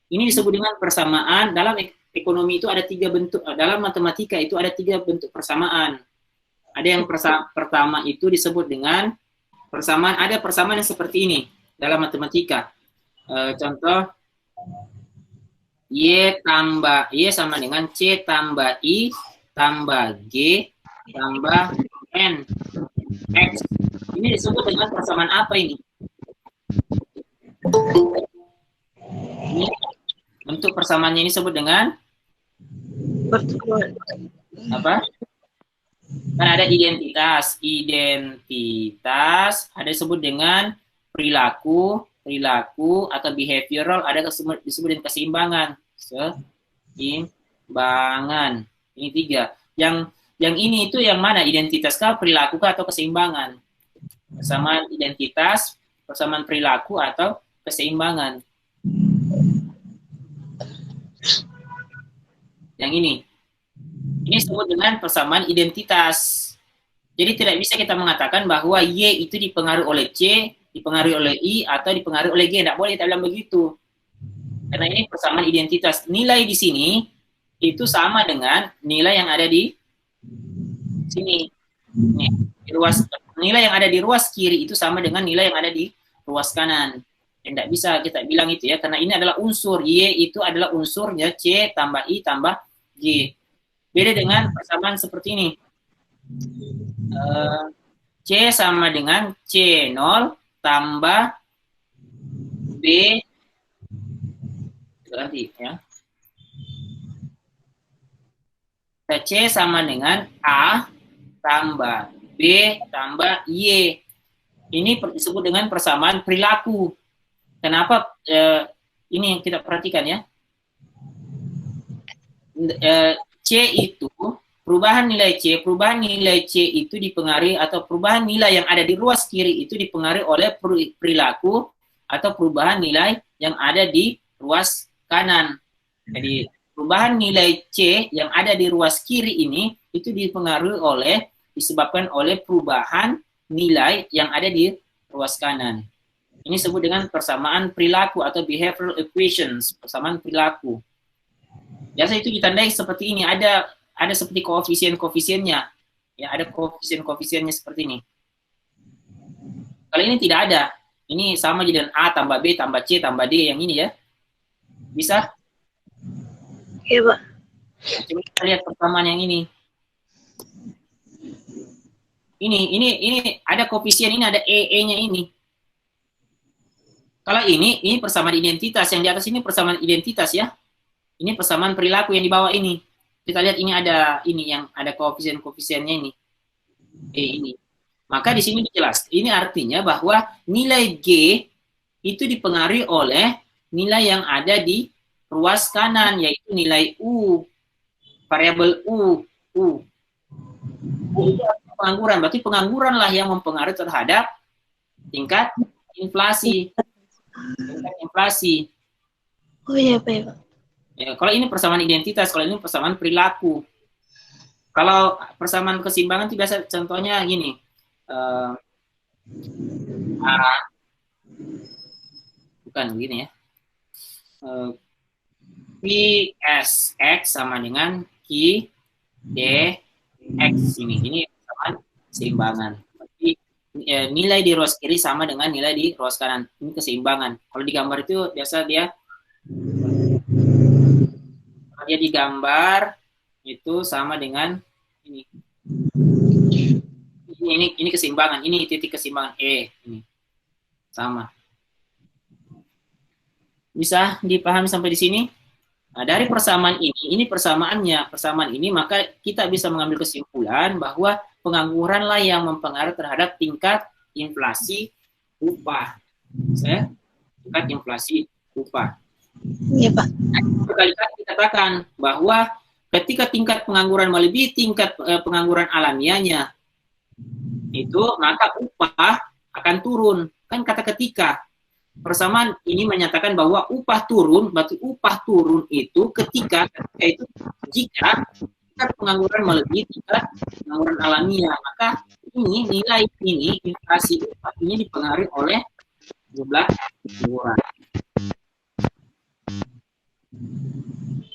ini disebut dengan persamaan dalam ekonomi itu ada 3 bentuk, dalam matematika itu ada 3 bentuk persamaan. Ada yang pertama itu disebut dengan persamaan, ada persamaan yang seperti ini dalam matematika. Contoh, Y sama dengan C tambah I tambah G tambah N X. Ini disebut dengan persamaan apa ini? Ini bentuk persamaannya ini disebut dengan Pertemuan. apa? Kan ada identitas, ada disebut dengan perilaku atau behavioral, ada disebut dengan keseimbangan. Keseimbangan. Ini 3. Yang ini itu yang mana? Identitas kah, perilaku kah, atau keseimbangan? Persamaan identitas, persamaan perilaku, atau keseimbangan. Yang ini disebut dengan persamaan identitas. Jadi tidak bisa kita mengatakan bahwa Y itu dipengaruhi oleh C, dipengaruhi oleh I, atau dipengaruhi oleh G. Tidak boleh kita bilang begitu. Karena ini persamaan identitas. Nilai di sini itu sama dengan nilai yang ada di sini. Nih, nilai yang ada di ruas kiri itu sama dengan nilai yang ada di ruas kanan. Tidak bisa kita bilang itu ya, karena ini adalah unsur. Y itu adalah unsurnya C tambah I tambah G. Beda dengan persamaan seperti ini. C sama dengan C0 tambah B, ganti ya. C sama dengan A tambah B tambah Y. Ini disebut dengan persamaan perilaku. Kenapa ini yang kita perhatikan ya? C itu perubahan nilai C itu dipengaruhi, atau perubahan nilai yang ada di ruas kiri itu dipengaruhi oleh perilaku atau perubahan nilai yang ada di ruas kanan. Jadi perubahan nilai C yang ada di ruas kiri ini itu disebabkan oleh perubahan nilai yang ada di ruas kanan. Ini disebut dengan persamaan perilaku atau behavioral equations, persamaan perilaku. Biasa itu ditandai seperti ini, ada seperti koefisien-koefisiennya. Ya, ada koefisien-koefisiennya seperti ini. Kalau ini tidak ada, ini sama jadi dengan A tambah B tambah C tambah D yang ini ya. Bisa? Iya, Pak. Coba kita lihat persamaan yang ini. Ini ada koefisien, ini ada E-nya ini. Kalau ini persamaan identitas, yang di atas ini persamaan identitas ya. Ini persamaan perilaku yang di bawah ini. Kita lihat ini ada yang ada koefisien-koefisiennya ini. Ini. Maka di sini jelas. Ini artinya bahwa nilai G itu dipengaruhi oleh nilai yang ada di ruas kanan, yaitu nilai U. Variabel U. U itu pengangguran. Berarti pengangguran lah yang mempengaruhi terhadap tingkat inflasi. Oh iya, Pak. Ya, kalau ini persamaan identitas, kalau ini persamaan perilaku. Kalau persamaan keseimbangan itu biasa contohnya gini. Bukan begini ya. QSX sama dengan QDX ini persamaan keseimbangan. Jadi nilai di ruas kiri sama dengan nilai di ruas kanan. Ini keseimbangan. Kalau di gambar itu biasa dia digambar itu sama dengan ini. Ini keseimbangan, ini titik keseimbangan E ini. Sama. Bisa dipahami sampai di sini? Nah, dari persamaan ini persamaan ini maka kita bisa mengambil kesimpulan bahwa pengangguranlah yang mempengaruhi terhadap tingkat inflasi upah. Tingkat inflasi upah. Iya, Pak. Berkali-kali dikatakan bahwa ketika tingkat pengangguran melebihi tingkat pengangguran alamiahnya, itu maka upah akan turun. Kan kata ketika. Persamaan ini menyatakan bahwa upah turun, berarti upah turun itu ketika itu jika tingkat pengangguran melebihi tingkat pengangguran alamiah, maka nilai inflasi upah ini dipengaruhi oleh jumlah pengangguran.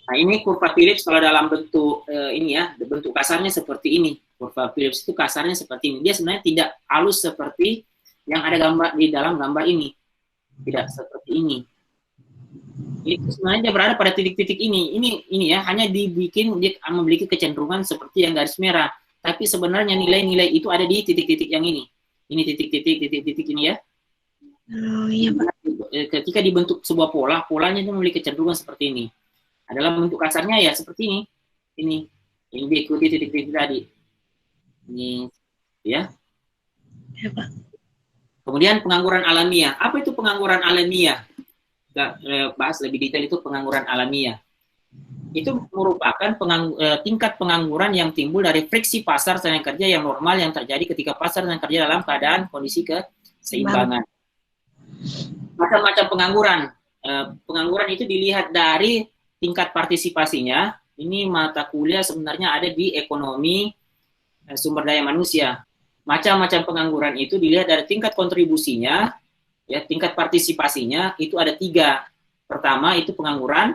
Nah, ini kurva Phillips kalau dalam bentuk ini ya, bentuk kasarnya seperti ini. Kurva Phillips itu kasarnya seperti ini. Dia sebenarnya tidak halus seperti yang ada gambar di dalam gambar ini. Tidak seperti ini. Itu sebenarnya dia berada pada titik-titik ini. Ini ya, hanya dibikin dia memiliki kecenderungan seperti yang garis merah. Tapi sebenarnya nilai-nilai itu ada di titik-titik yang ini. Ini titik-titik ini ya. Oh iya Pak. Ketika dibentuk sebuah polanya itu memiliki kecenderungan seperti ini. Adalah bentuk kasarnya ya seperti ini. Ini diikuti titik-titik tadi. Ini ya. Ya Pak. Kemudian pengangguran alamiah. Apa itu pengangguran alamiah? Kita bahas lebih detail itu pengangguran alamiah. Itu merupakan tingkat pengangguran yang timbul dari friksi pasar tenaga kerja yang normal yang terjadi ketika pasar tenaga kerja dalam keadaan kondisi keseimbangan. Macam-macam pengangguran. Pengangguran itu dilihat dari tingkat partisipasinya. Ini mata kuliah sebenarnya ada di ekonomi sumber daya manusia. Macam-macam pengangguran itu dilihat dari tingkat kontribusinya, ya, tingkat partisipasinya itu ada 3. Pertama itu pengangguran.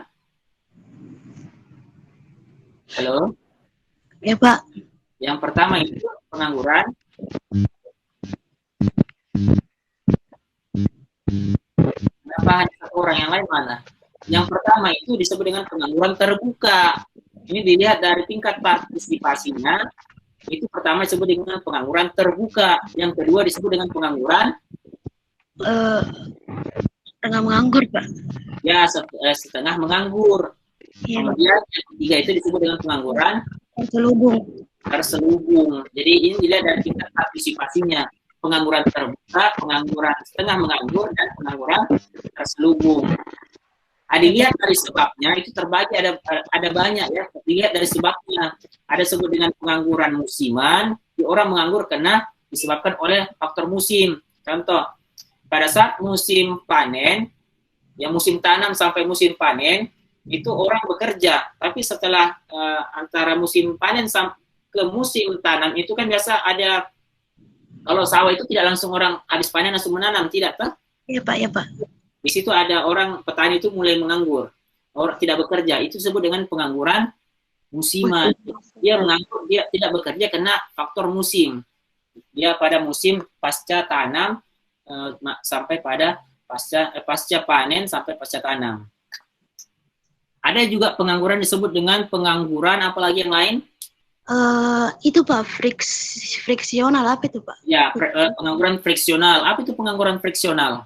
Halo? Ya Pak. Yang pertama itu pengangguran. Kenapa hanya satu orang, yang lain mana? Yang pertama itu disebut dengan pengangguran terbuka. Ini dilihat dari tingkat partisipasinya. Itu pertama disebut dengan pengangguran terbuka. Yang kedua disebut dengan pengangguran Setengah menganggur Pak. ya setengah menganggur. Ya, Kemudian yang ketiga itu disebut dengan pengangguran terselubung. Jadi ini dilihat dari tingkat partisipasinya. Pengangguran terbuka, pengangguran setengah menganggur, dan pengangguran terselubung. Dilihat dari sebabnya itu terbagi ada banyak ya. Dilihat dari sebabnya. Ada sebut dengan pengangguran musiman. Orang menganggur karena disebabkan oleh faktor musim. Contoh, pada saat musim panen, ya musim tanam sampai musim panen, itu orang bekerja. Tapi setelah antara musim panen ke musim tanam itu kan biasa ada, kalau sawah itu tidak langsung orang habis panen langsung menanam, tidak kan? Iya Pak, ya Pak. Di situ ada orang petani itu mulai menganggur, orang tidak bekerja, itu disebut dengan pengangguran musiman. Dia menganggur, dia tidak bekerja karena faktor musim. Dia pada musim pasca tanam sampai pada pasca panen sampai pasca tanam. Ada juga pengangguran disebut dengan pengangguran, apalagi yang lain? Itu Pak, friksional apa itu Pak? Ya, pengangguran friksional. Apa itu pengangguran friksional?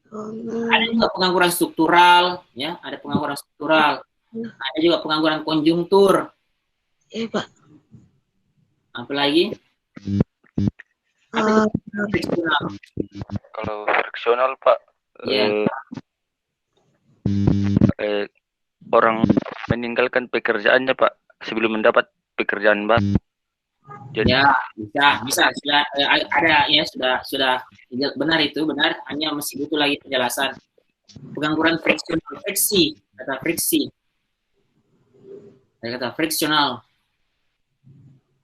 Ada juga pengangguran struktural, ya, ada pengangguran struktural. Ada juga pengangguran konjungtur. Iya Pak. Apa lagi? Friksional. Kalau friksional Pak, orang meninggalkan pekerjaannya Pak sebelum mendapat pekerjaan baru. Jadi, ya bisa sudah ada ya, sudah benar, itu benar, hanya masih butuh lagi penjelasan. Pengangguran friksional, kata friksional.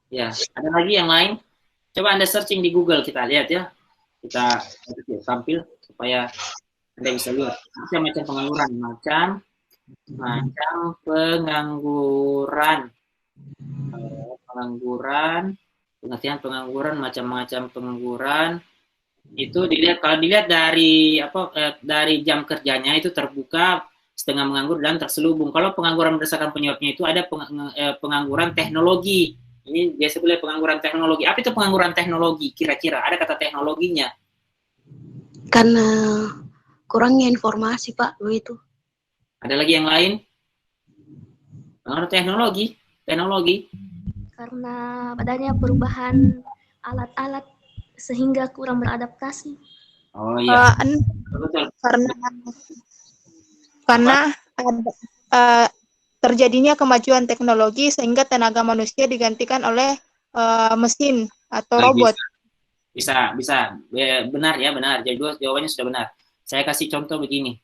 Ya, ada lagi yang lain? Coba Anda searching di Google, kita lihat ya. Kita tampil supaya Anda bisa lihat macam-macam pengangguran, macam pengangguran, pengertian pengangguran, macam-macam pengangguran. Itu dilihat, kalau dilihat dari dari jam kerjanya itu terbuka, setengah menganggur, dan terselubung. Kalau pengangguran berdasarkan penyebabnya itu ada pengangguran teknologi. Ini biasa boleh pengangguran teknologi. Apa itu pengangguran teknologi? Kira-kira ada kata teknologinya? Karena kurangnya informasi Pak, begitu. Ada lagi yang lain? Pengangguran teknologi. Karena adanya perubahan alat-alat sehingga kurang beradaptasi. Oh iya. Betul. Karena terjadinya kemajuan teknologi sehingga tenaga manusia digantikan oleh mesin atau robot. Bisa. Benar ya, benar. Jadi jawabannya sudah benar. Saya kasih contoh begini.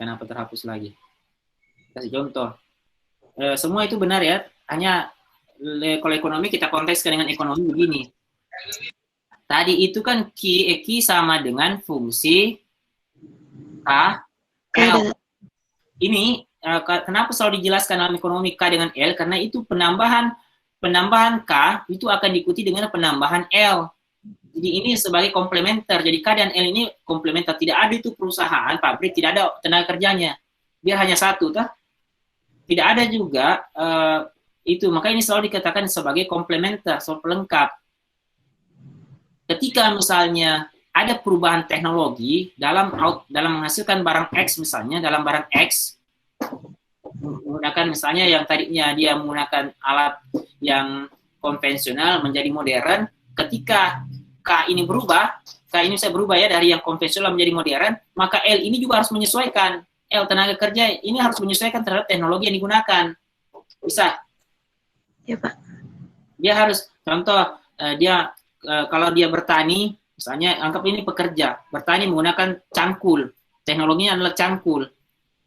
Kenapa terhapus lagi? Kasih contoh. Semua itu benar ya. Hanya kalau ekonomi kita kontekskan dengan ekonomi begini. Tadi itu kan Q sama dengan fungsi K. ini kenapa selalu dijelaskan dalam ekonomi K dengan L? Karena itu penambahan K itu akan diikuti dengan penambahan L. Jadi ini sebagai komplementer. Jadi K dan L ini komplementer. Tidak ada itu perusahaan, pabrik, tidak ada tenaga kerjanya. Dia hanya satu, toh. Tidak ada juga itu. Maka ini selalu dikatakan sebagai komplementer, pelengkap. Ketika misalnya ada perubahan teknologi dalam menghasilkan barang X, misalnya dalam barang X menggunakan misalnya yang tadinya dia menggunakan alat yang konvensional menjadi modern, ketika K ini berubah, K ini bisa berubah ya dari yang konvensional menjadi modern, maka L ini juga harus menyesuaikan. L tenaga kerja ini harus menyesuaikan terhadap teknologi yang digunakan. Bisa? Ya, Pak. Dia harus, contoh, kalau dia bertani, misalnya anggap ini pekerja, bertani menggunakan cangkul, teknologinya adalah cangkul.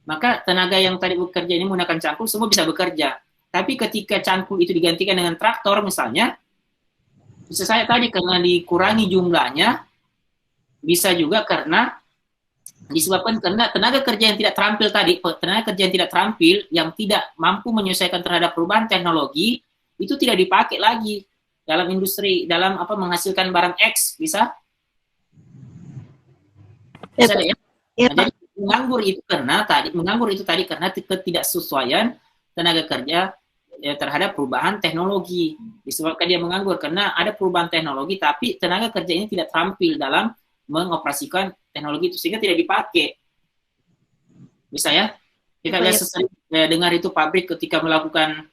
Maka tenaga yang tadi bekerja ini menggunakan cangkul, semua bisa bekerja. Tapi ketika cangkul itu digantikan dengan traktor misalnya, bisa saya tadi karena dikurangi jumlahnya, bisa juga karena disebabkan karena tenaga kerja yang tidak terampil tadi, tenaga kerja yang tidak terampil, yang tidak mampu menyesuaikan terhadap perubahan teknologi, itu tidak dipakai lagi dalam industri, dalam menghasilkan barang X, bisa? Bisa ya? Ya, Nah, Pak. jadi menganggur itu tadi karena ketidaksesuaian tenaga kerja terhadap perubahan teknologi. Disebabkan dia menganggur karena ada perubahan teknologi, tapi tenaga kerja ini tidak terampil dalam mengoperasikan teknologi itu sehingga tidak dipakai. Bisa ya? Kita lihat sering dengar itu pabrik ketika melakukan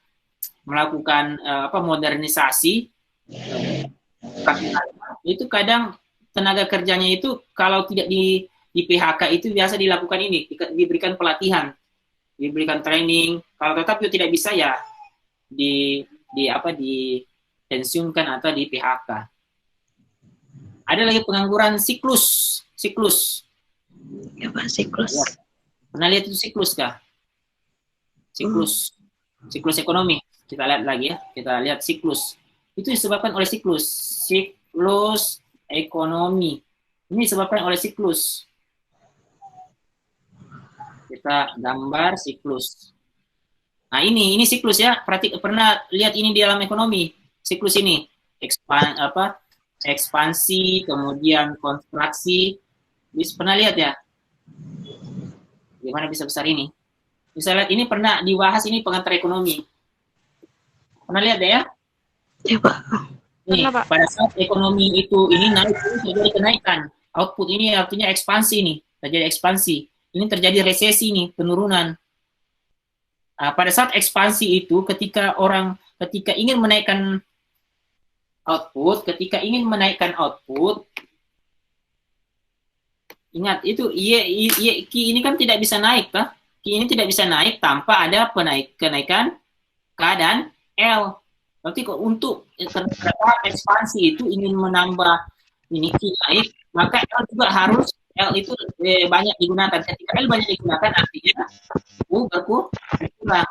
modernisasi, itu kadang tenaga kerjanya itu kalau tidak di PHK itu biasa dilakukan ini, diberikan pelatihan, diberikan training. Kalau tetap itu tidak bisa ya dipensiunkan atau di PHK. Ada lagi pengangguran siklus. Ya, Pak, siklus. Ya. Pernah lihat itu siklus kah? Siklus ekonomi. Kita lihat lagi ya. Kita lihat siklus. Itu disebabkan oleh siklus ekonomi. Ini disebabkan oleh siklus. Kita gambar siklus. Nah, ini siklus ya. Pernah lihat ini di dalam ekonomi. Siklus ini ekspansi, kemudian kontraksi. Pernah lihat ya? Gimana bisa besar ini? Bisa lihat ini pernah dibahas ini pengantar ekonomi. Pernah lihat ya? Ya, Pak. Nih, pada saat ekonomi itu ini naik, terjadi kenaikan. Output ini artinya ekspansi nih, terjadi ekspansi. Ini terjadi resesi nih, penurunan. Pada saat ekspansi itu, ketika ingin menaikkan output, ingat itu Q ini kan tidak bisa naik, kah? Q ini tidak bisa naik tanpa ada kenaikan K dan L. Berarti untuk ekspansi itu ingin menambah ini Q naik, maka L juga harus L itu banyak digunakan. Ketika L banyak digunakan artinya U berkurang.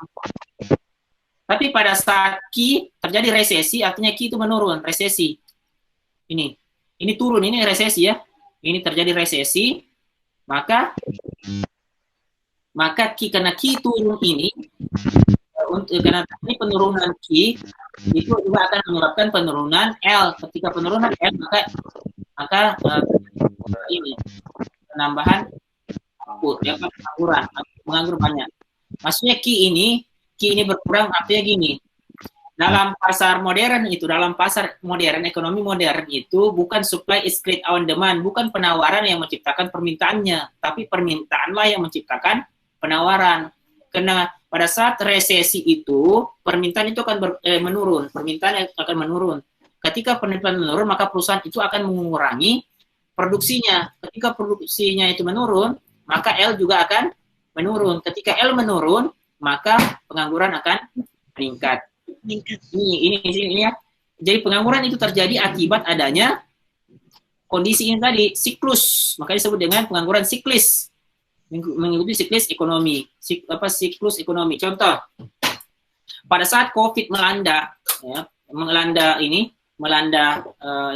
Tapi pada saat Q terjadi resesi, artinya Q itu menurun, resesi. Ini turun, ini resesi ya. Ini terjadi resesi, maka karena Q turun ini, karena ini penurunan Q itu juga akan menyebabkan penurunan L. Ketika penurunan L, maka ini penambahan output, ya, menganggur banyak. Maksudnya Q ini berkurang artinya gini. Dalam pasar modern, ekonomi modern itu bukan supply is create on demand, bukan penawaran yang menciptakan permintaannya, tapi permintaanlah yang menciptakan penawaran. Karena pada saat resesi itu, permintaan itu akan menurun, Ketika permintaan menurun, maka perusahaan itu akan mengurangi produksinya. Ketika produksinya itu menurun, maka L juga akan menurun. Ketika L menurun, maka pengangguran akan meningkat. Ini ya. Jadi pengangguran itu terjadi akibat adanya kondisi ini tadi, siklus. Makanya disebut dengan pengangguran siklis. Mengikuti siklus ekonomi. Siklus ekonomi. Contoh, pada saat COVID melanda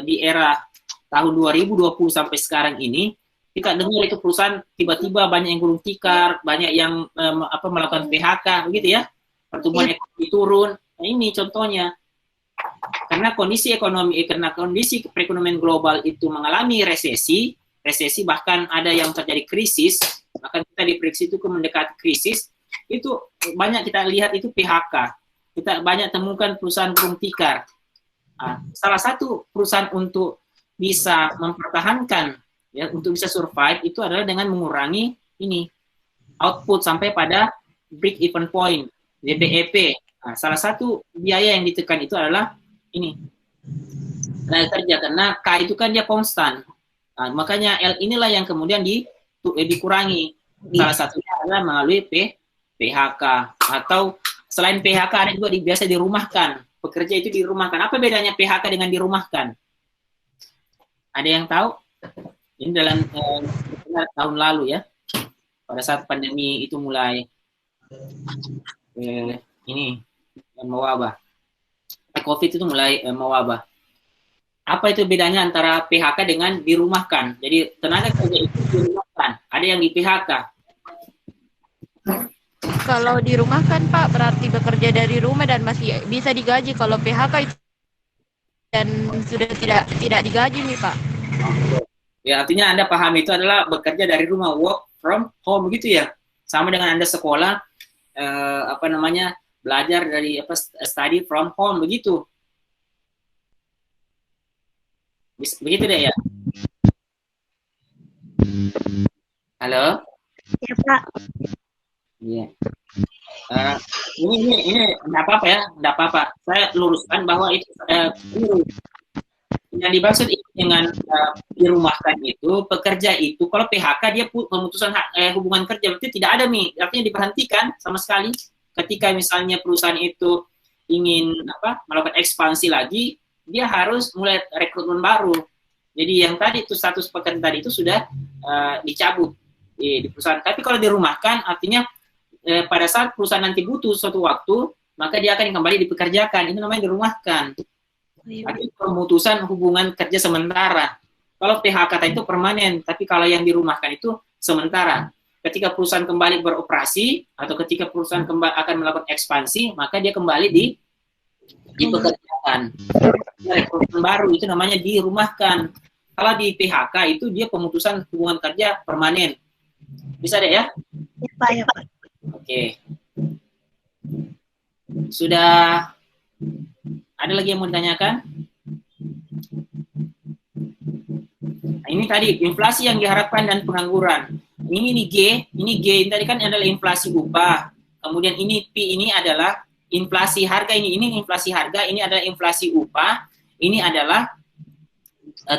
di era tahun 2020 sampai sekarang ini, kita dengar itu perusahaan tiba-tiba banyak yang gulung tikar, banyak yang melakukan PHK, begitu ya. Pertumbuhan ekonomi turun. Nah, ini contohnya. Karena kondisi perekonomian global itu mengalami resesi bahkan ada yang terjadi krisis, bahkan kita diprediksi itu mendekati krisis, itu banyak kita lihat itu PHK. Kita banyak temukan perusahaan gulung tikar. Nah, salah satu perusahaan untuk bisa mempertahankan, ya, untuk bisa survive itu adalah dengan mengurangi ini output sampai pada break even point, BEP. Nah, salah satu biaya yang ditekan itu adalah ini tenaga kerja, karena K itu kan dia konstan. Nah, makanya L inilah yang kemudian dikurangi. Salah satunya adalah melalui PHK, atau selain PHK ada juga biasa dirumahkan. Pekerja itu dirumahkan. Apa bedanya PHK dengan dirumahkan? Ada yang tahu? Ini dalam tahun lalu ya, pada saat pandemi itu mulai ini mewabah, COVID itu mulai mewabah. Apa itu bedanya antara PHK dengan dirumahkan? Jadi tenaga kerja itu dirumahkan, ada yang di PHK. Kalau dirumahkan Pak berarti bekerja dari rumah dan masih bisa digaji. Kalau PHK itu dan sudah tidak digaji nih Pak. Ya, artinya Anda paham itu adalah bekerja dari rumah, work from home gitu ya. Sama dengan Anda sekolah belajar dari study from home begitu. Begitu deh ya. Halo? Ya Pak. Iya. Ini enggak apa-apa ya, enggak apa-apa. Saya luruskan bahwa itu yang dimaksud dengan dirumahkan itu, pekerja itu kalau PHK dia pemutusan hubungan kerja berarti tidak ada nih, artinya diberhentikan sama sekali. Ketika misalnya perusahaan itu ingin melakukan ekspansi lagi, dia harus mulai rekrutmen baru. Jadi yang tadi itu status pekerja tadi itu sudah dicabut di perusahaan. Tapi kalau dirumahkan artinya pada saat perusahaan nanti butuh suatu waktu, maka dia akan kembali dipekerjakan. Itu namanya dirumahkan. Artinya pemutusan hubungan kerja sementara. Kalau PHK itu permanen, tapi kalau yang dirumahkan itu sementara. Ketika perusahaan kembali beroperasi atau ketika perusahaan akan melakukan ekspansi, maka dia kembali dipekerjakan. Rekrutmen baru itu namanya dirumahkan. Kalau di PHK itu dia pemutusan hubungan kerja permanen. Bisa deh ya? Ya Pak, ya Pak. Oke. Sudah ada lagi yang mau ditanyakan? Nah, ini tadi inflasi yang diharapkan dan pengangguran. Ini G, ini tadi kan adalah inflasi upah. Kemudian ini P ini adalah inflasi harga, ini inflasi harga, ini adalah inflasi upah. Ini adalah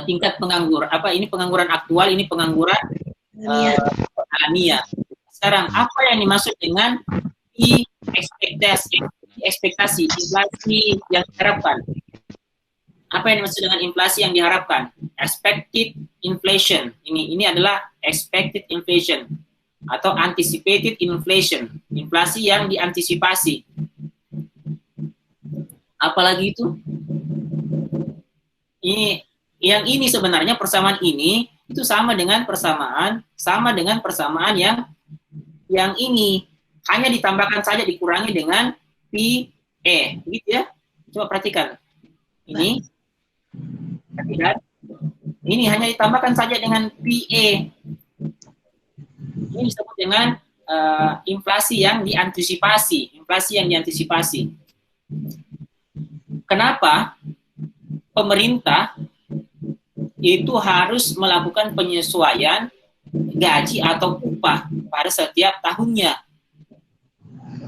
tingkat pengangguran. Ini pengangguran aktual, ini pengangguran alamiah. Sekarang apa yang dimaksud dengan ekspektasi inflasi yang diharapkan? Apa yang dimaksud dengan inflasi yang diharapkan? Expected inflation. Ini adalah expected inflation atau anticipated inflation. Inflasi yang diantisipasi. Apalagi itu? Ini sebenarnya persamaan ini itu sama dengan persamaan yang ini, hanya ditambahkan saja, dikurangi dengan PE, begitu ya. Coba perhatikan. Ini hanya ditambahkan saja dengan PE. Ini disebut dengan inflasi yang diantisipasi. Kenapa pemerintah itu harus melakukan penyesuaian gaji atau upah pada setiap tahunnya,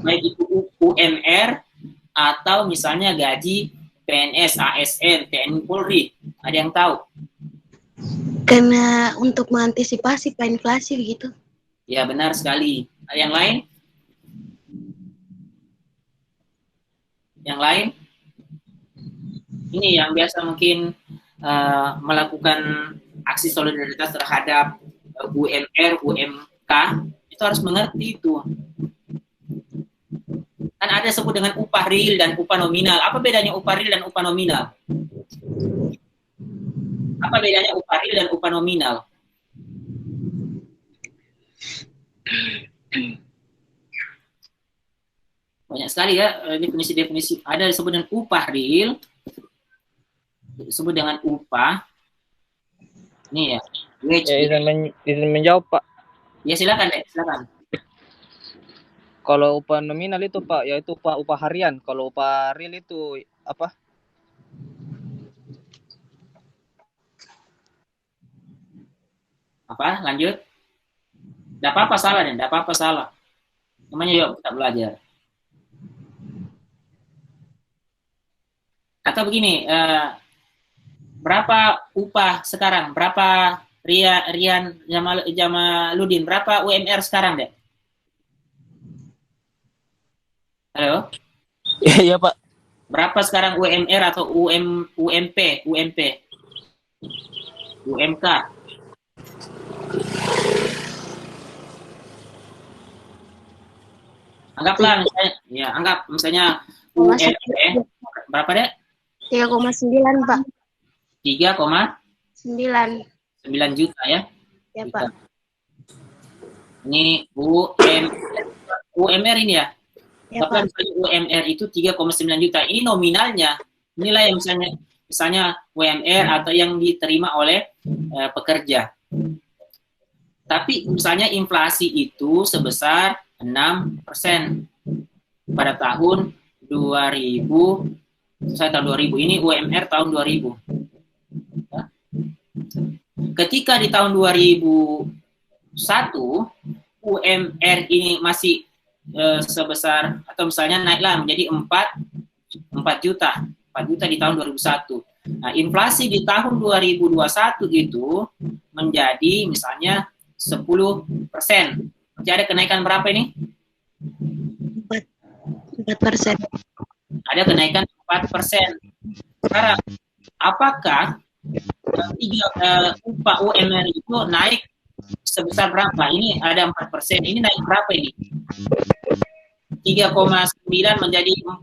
baik itu UMR atau misalnya gaji PNS, ASN, TNI, Polri. Ada yang tahu? Karena untuk mengantisipasi inflasi begitu. Ya, benar sekali. Ada yang lain? Yang lain? Ini yang biasa mungkin melakukan aksi solidaritas terhadap UMR, UMK, itu harus mengerti itu. Kan ada sebut dengan upah real dan upah nominal. Apa bedanya upah real dan upah nominal? Apa bedanya upah real dan upah nominal? Banyak sekali ya definisi-definisi. Ada disebut dengan upah real, disebut dengan upah. Ini ya, wage. Ya, izin menjawab Pak. Ya silakan deh, silakan. Kalau upah nominal itu Pak, yaitu upah harian. Kalau upah real itu apa? Apa? Lanjut. Tidak apa-apa salah deh, tidak apa-apa salah. Namanya yuk kita belajar. Atau begini, berapa upah sekarang? Berapa Rian Jamaludin? Berapa UMR sekarang deh? Halo? Iya Pak. Berapa sekarang UMR atau UMP? UMK? Anggaplah misalnya, ya anggap misalnya UMP berapa deh? 3,9 Pak. 3,9 juta ya? Ya Juta. Pak. Ini UMR ini ya? Ya Tapi Pak. misalnya UMR itu 3,9 juta. Ini nominalnya. Inilah yang misalnya UMR atau yang diterima oleh pekerja. Tapi misalnya inflasi itu sebesar 6% pada tahun 2000. Saya tahun 2000. Ini UMR tahun 2000. Ya. Ketika di tahun 2001 UMR ini masih sebesar atau misalnya naiklah menjadi 4 juta. 4 juta di tahun 2001. Nah, inflasi di tahun 2021 itu menjadi misalnya 10%. Jadi ada kenaikan berapa ini? 4%. Ada kenaikan 4%. Sekarang, apakah upah UMR itu naik sebesar berapa? Ini ada 4%. Ini naik berapa ini? 3,9 menjadi 4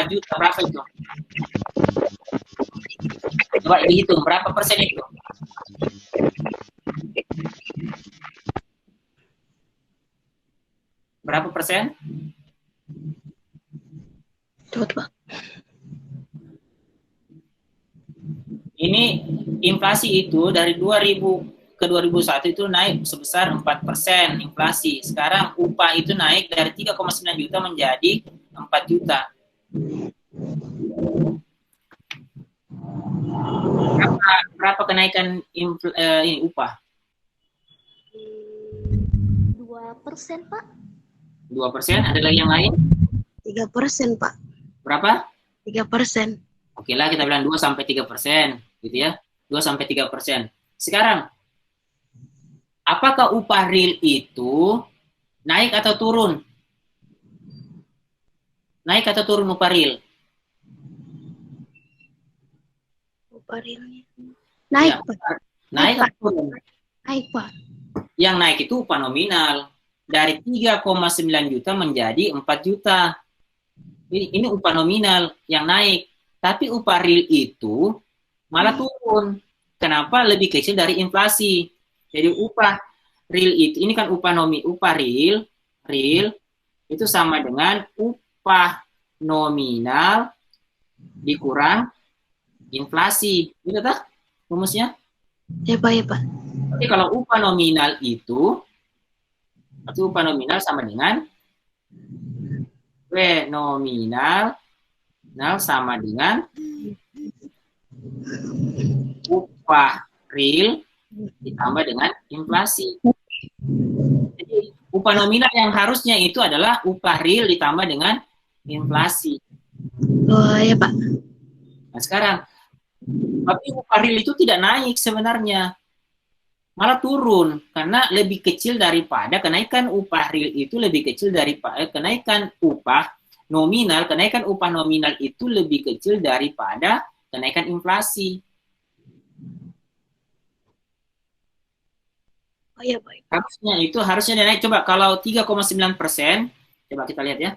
juta. Berapa itu? Coba dihitung. Berapa persen itu? Berapa persen? Coba. Ini inflasi itu dari 2000 ke 2001 itu naik sebesar 4% inflasi. Sekarang upah itu naik dari 3,9 juta menjadi 4 juta. Berapa kenaikan ini upah? 2% Pak. 2%. Ada lagi yang lain? 3% Pak. Berapa? 3%. Oke lah, kita bilang 2-3%, gitu ya. 2-3%. Sekarang, apakah upah real itu naik atau turun? Naik atau turun upah real? Upah realnya. Naik Ya, Pak. naik atau turun? Naik Pak. Yang naik itu upah nominal. Dari 3,9 juta menjadi 4 juta. Ini upah nominal yang naik. Tapi upah real itu malah turun. Kenapa? Lebih kecil dari inflasi. Jadi upah real itu, ini kan upah real itu sama dengan upah nominal dikurang inflasi. Gitu tak rumusnya? Ya Pak, ya Pak. Jadi kalau upah nominal itu upah nominal sama dengan W nominal sama dengan upah real ditambah dengan inflasi. Jadi upah nominal yang harusnya itu adalah upah real ditambah dengan inflasi. Oh ya Pak. Nah sekarang, tapi upah real itu tidak naik sebenarnya, malah turun karena lebih kecil daripada kenaikan upah real itu lebih kecil daripada kenaikan upah nominal. Kenaikan upah nominal itu lebih kecil daripada kenaikan inflasi. Oh ya Pak. Harusnya naik. Coba kalau 3,9%, coba kita lihat ya.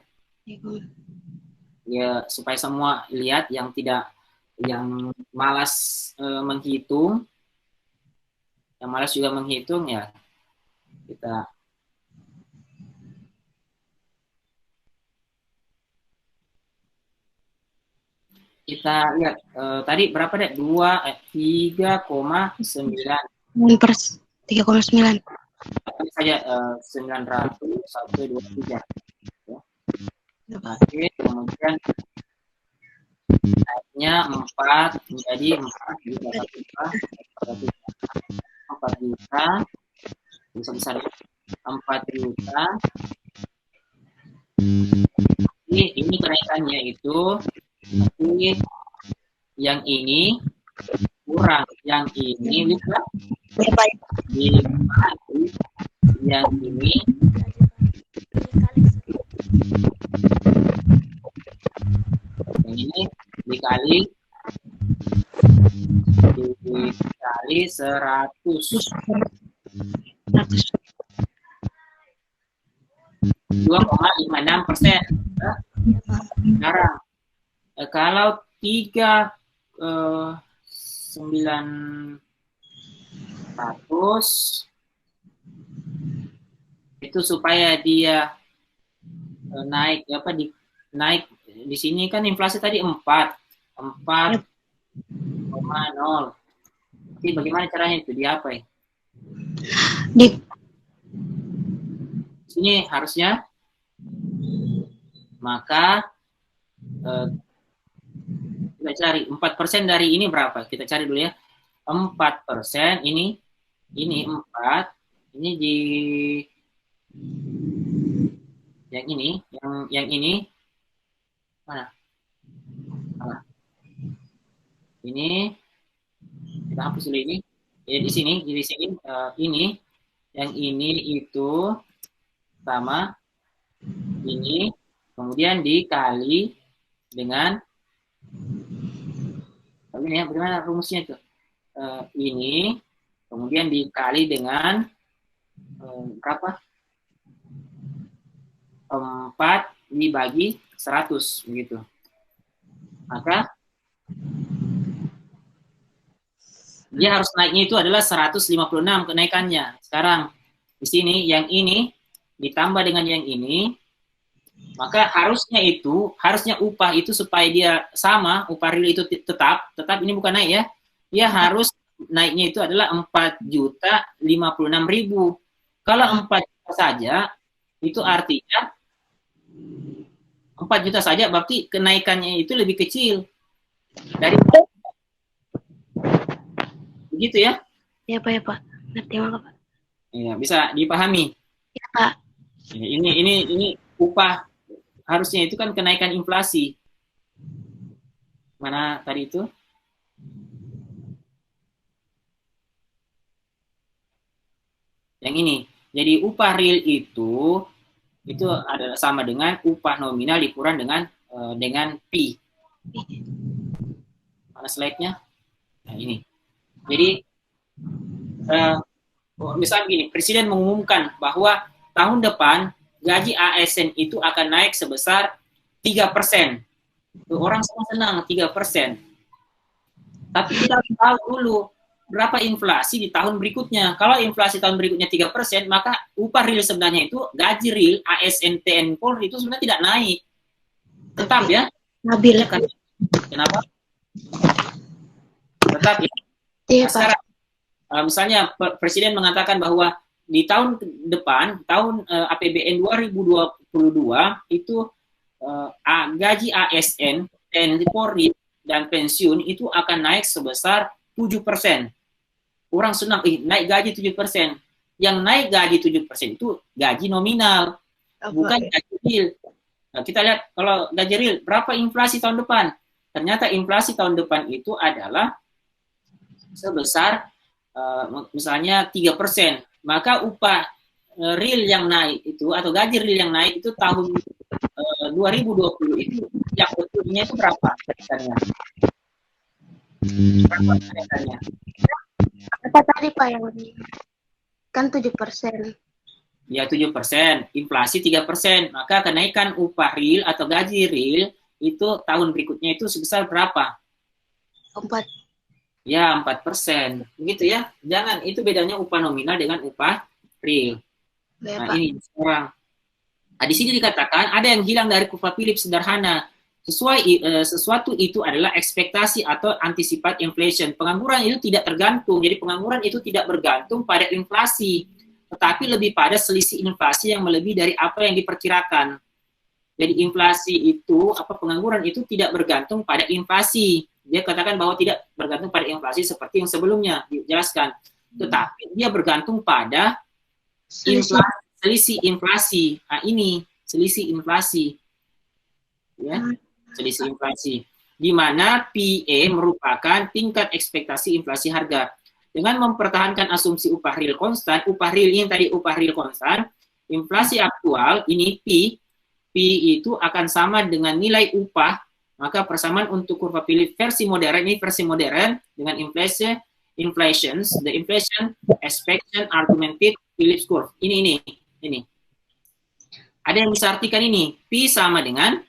Ya supaya semua lihat yang malas menghitung. Yang malas juga menghitung ya. kita lihat tadi berapa deh? 3,9 3,9. saja 900 sampai 23 ya. Oke, kemudian naiknya 4 menjadi 4 juta 4 juta besar 4 juta. Ini kenaikannya itu, tapi yang ini kurang, yang ini bisa dikali yang ini dikali 100. 2,56%. Sekarang kalau 3.900 itu supaya dia naik naik di sini kan inflasi tadi 4,0. Tapi bagaimana caranya itu diapain? Di Sini harusnya maka kita cari 4% dari ini berapa? Kita cari dulu ya. 4% ini 4, ini di yang ini mana? Ini kita hapus dulu ini. Ya, di sini ini yang ini itu sama ini, kemudian dikali dengan ini ya, bagaimana rumusnya itu? Ini kemudian dikali dengan berapa? 4 dibagi 100 begitu. Maka dia harus naiknya itu adalah 156 kenaikannya. Sekarang di sini yang ini ditambah dengan yang ini, maka harusnya upah itu supaya dia sama, upah real itu tetap ini bukan naik ya. Dia harus naiknya itu adalah 4.056.000. Kalau 4 juta saja, itu artinya 4 juta saja berarti kenaikannya itu lebih kecil dari begitu ya? Ya Pak. Ngerti Pak. Iya, bisa dipahami. Ya Pak. Ini upah harusnya itu kan kenaikan inflasi. Mana tadi itu? Yang ini. Jadi upah real itu adalah sama dengan upah nominal dikurang dengan P. Mana slide-nya? Nah, ini. Jadi misalnya begini, Presiden mengumumkan bahwa tahun depan gaji ASN itu akan naik sebesar 3%. Orang semua senang 3%. Tapi kita harus tahu dulu berapa inflasi di tahun berikutnya. Kalau inflasi tahun berikutnya 3%, maka upah real sebenarnya itu, gaji real ASN TNI Polri itu sebenarnya tidak naik. Tetap ya. Stabil. Kenapa? Tetap ya. Iya, Nah, sekarang misalnya Presiden mengatakan bahwa di tahun depan, tahun APBN 2022 itu gaji ASN, TNI Polri dan pensiun itu akan naik sebesar 7%. Orang senang, naik gaji 7%. Yang naik gaji 7% itu gaji nominal, bukan gaji real. Nah, kita lihat kalau gaji real, berapa inflasi tahun depan? Ternyata inflasi tahun depan itu adalah sebesar misalnya 3%. Maka upah real yang naik itu atau gaji real yang naik itu tahun 2020 itu yang betulnya itu berapa kenaikannya? Berapa kenaikannya? Apa tadi Pak yang kan 7%? Ya 7%, inflasi 3%. Maka kenaikan upah real atau gaji real itu tahun berikutnya itu sebesar berapa? 4. Ya 4%. Begitu ya. Jangan, itu bedanya upah nominal dengan upah real. Ya, Nah, Pak. ini sekarang. Nah, di sini dikatakan ada yang hilang dari kurva Phillips sederhana. Sesuatu itu adalah ekspektasi atau anticipat inflation. Pengangguran itu tidak tergantung. Jadi pengangguran itu tidak bergantung pada inflasi, tetapi lebih pada selisih inflasi yang melebihi dari apa yang diperkirakan. Jadi inflasi itu, pengangguran itu tidak bergantung pada inflasi. Dia katakan bahwa tidak bergantung pada inflasi seperti yang sebelumnya dijelaskan. Tetapi dia bergantung pada selisih inflasi. Nah, ini selisih inflasi. Ya, selisih inflasi. Di mana PE merupakan tingkat ekspektasi inflasi harga. Dengan mempertahankan asumsi upah real konstan, upah real ini tadi upah real konstan, inflasi aktual ini P itu akan sama dengan nilai upah, maka persamaan untuk kurva Phillips versi modern, ini versi modern dengan the inflation expectation augmented Phillips curve. Ini. Ada yang bisa artikan ini, P sama dengan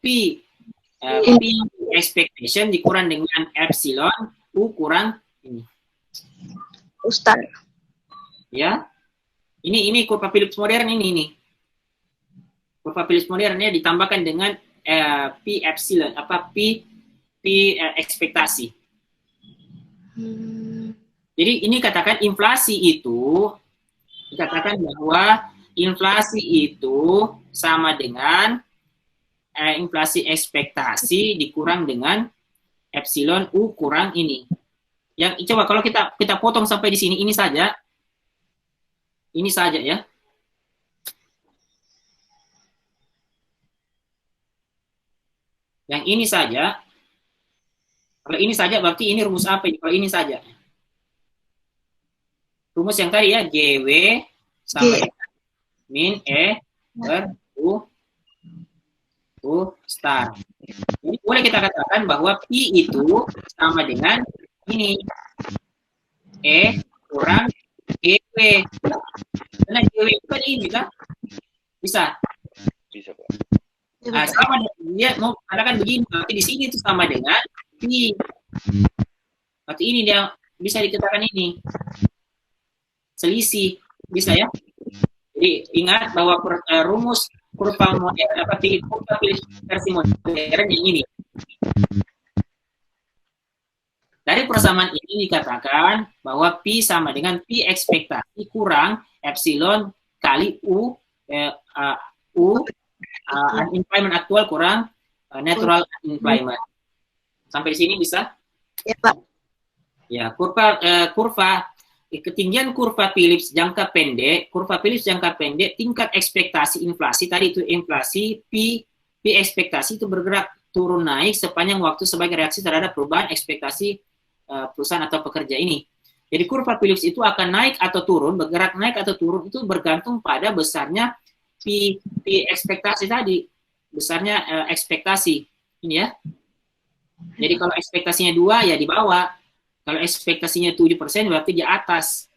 P expectation dikurang dengan epsilon U kurang ini. Ustaz. Ya. Ini kurva Phillips modern ini. Kurva Phillips modernnya ditambahkan dengan P epsilon, P ekspektasi. Jadi ini katakan inflasi itu, dikatakan bahwa inflasi itu sama dengan inflasi ekspektasi dikurang dengan epsilon U kurang ini. Yang coba kalau kita potong sampai di sini, ini saja ya. Yang ini saja. Kalau ini saja berarti ini rumus apa? Kalau ini saja. Rumus yang tadi ya, JW sama min E per U star. Jadi boleh kita katakan bahwa P itu sama dengan ini. E kurang GW. Karena GW itu kan ini kan? Bisa. Bisa, Pak. Nah, sama dia mau katakan begini, berarti di sini itu sama dengan P. Berarti ini dia bisa dikatakan ini. Selisih, bisa ya? Jadi ingat bahwa rumus kurva modern, kurva versi modern yang ini. Dari persamaan ini dikatakan bahwa P sama dengan P ekspektasi kurang epsilon kali unemployment aktual kurang natural unemployment. Sampai di sini bisa? Ya, Pak. Ya, kurva ketinggian kurva Phillips jangka pendek, tingkat ekspektasi inflasi tadi itu inflasi P ekspektasi itu bergerak turun naik sepanjang waktu sebagai reaksi terhadap perubahan ekspektasi perusahaan atau pekerja ini. Jadi kurva Phillips itu akan naik atau turun, bergerak naik atau turun itu bergantung pada besarnya P ekspektasi tadi, besarnya ekspektasi ini ya. Jadi kalau ekspektasinya 2 ya di bawah. Kalau ekspektasinya 7% berarti di atas.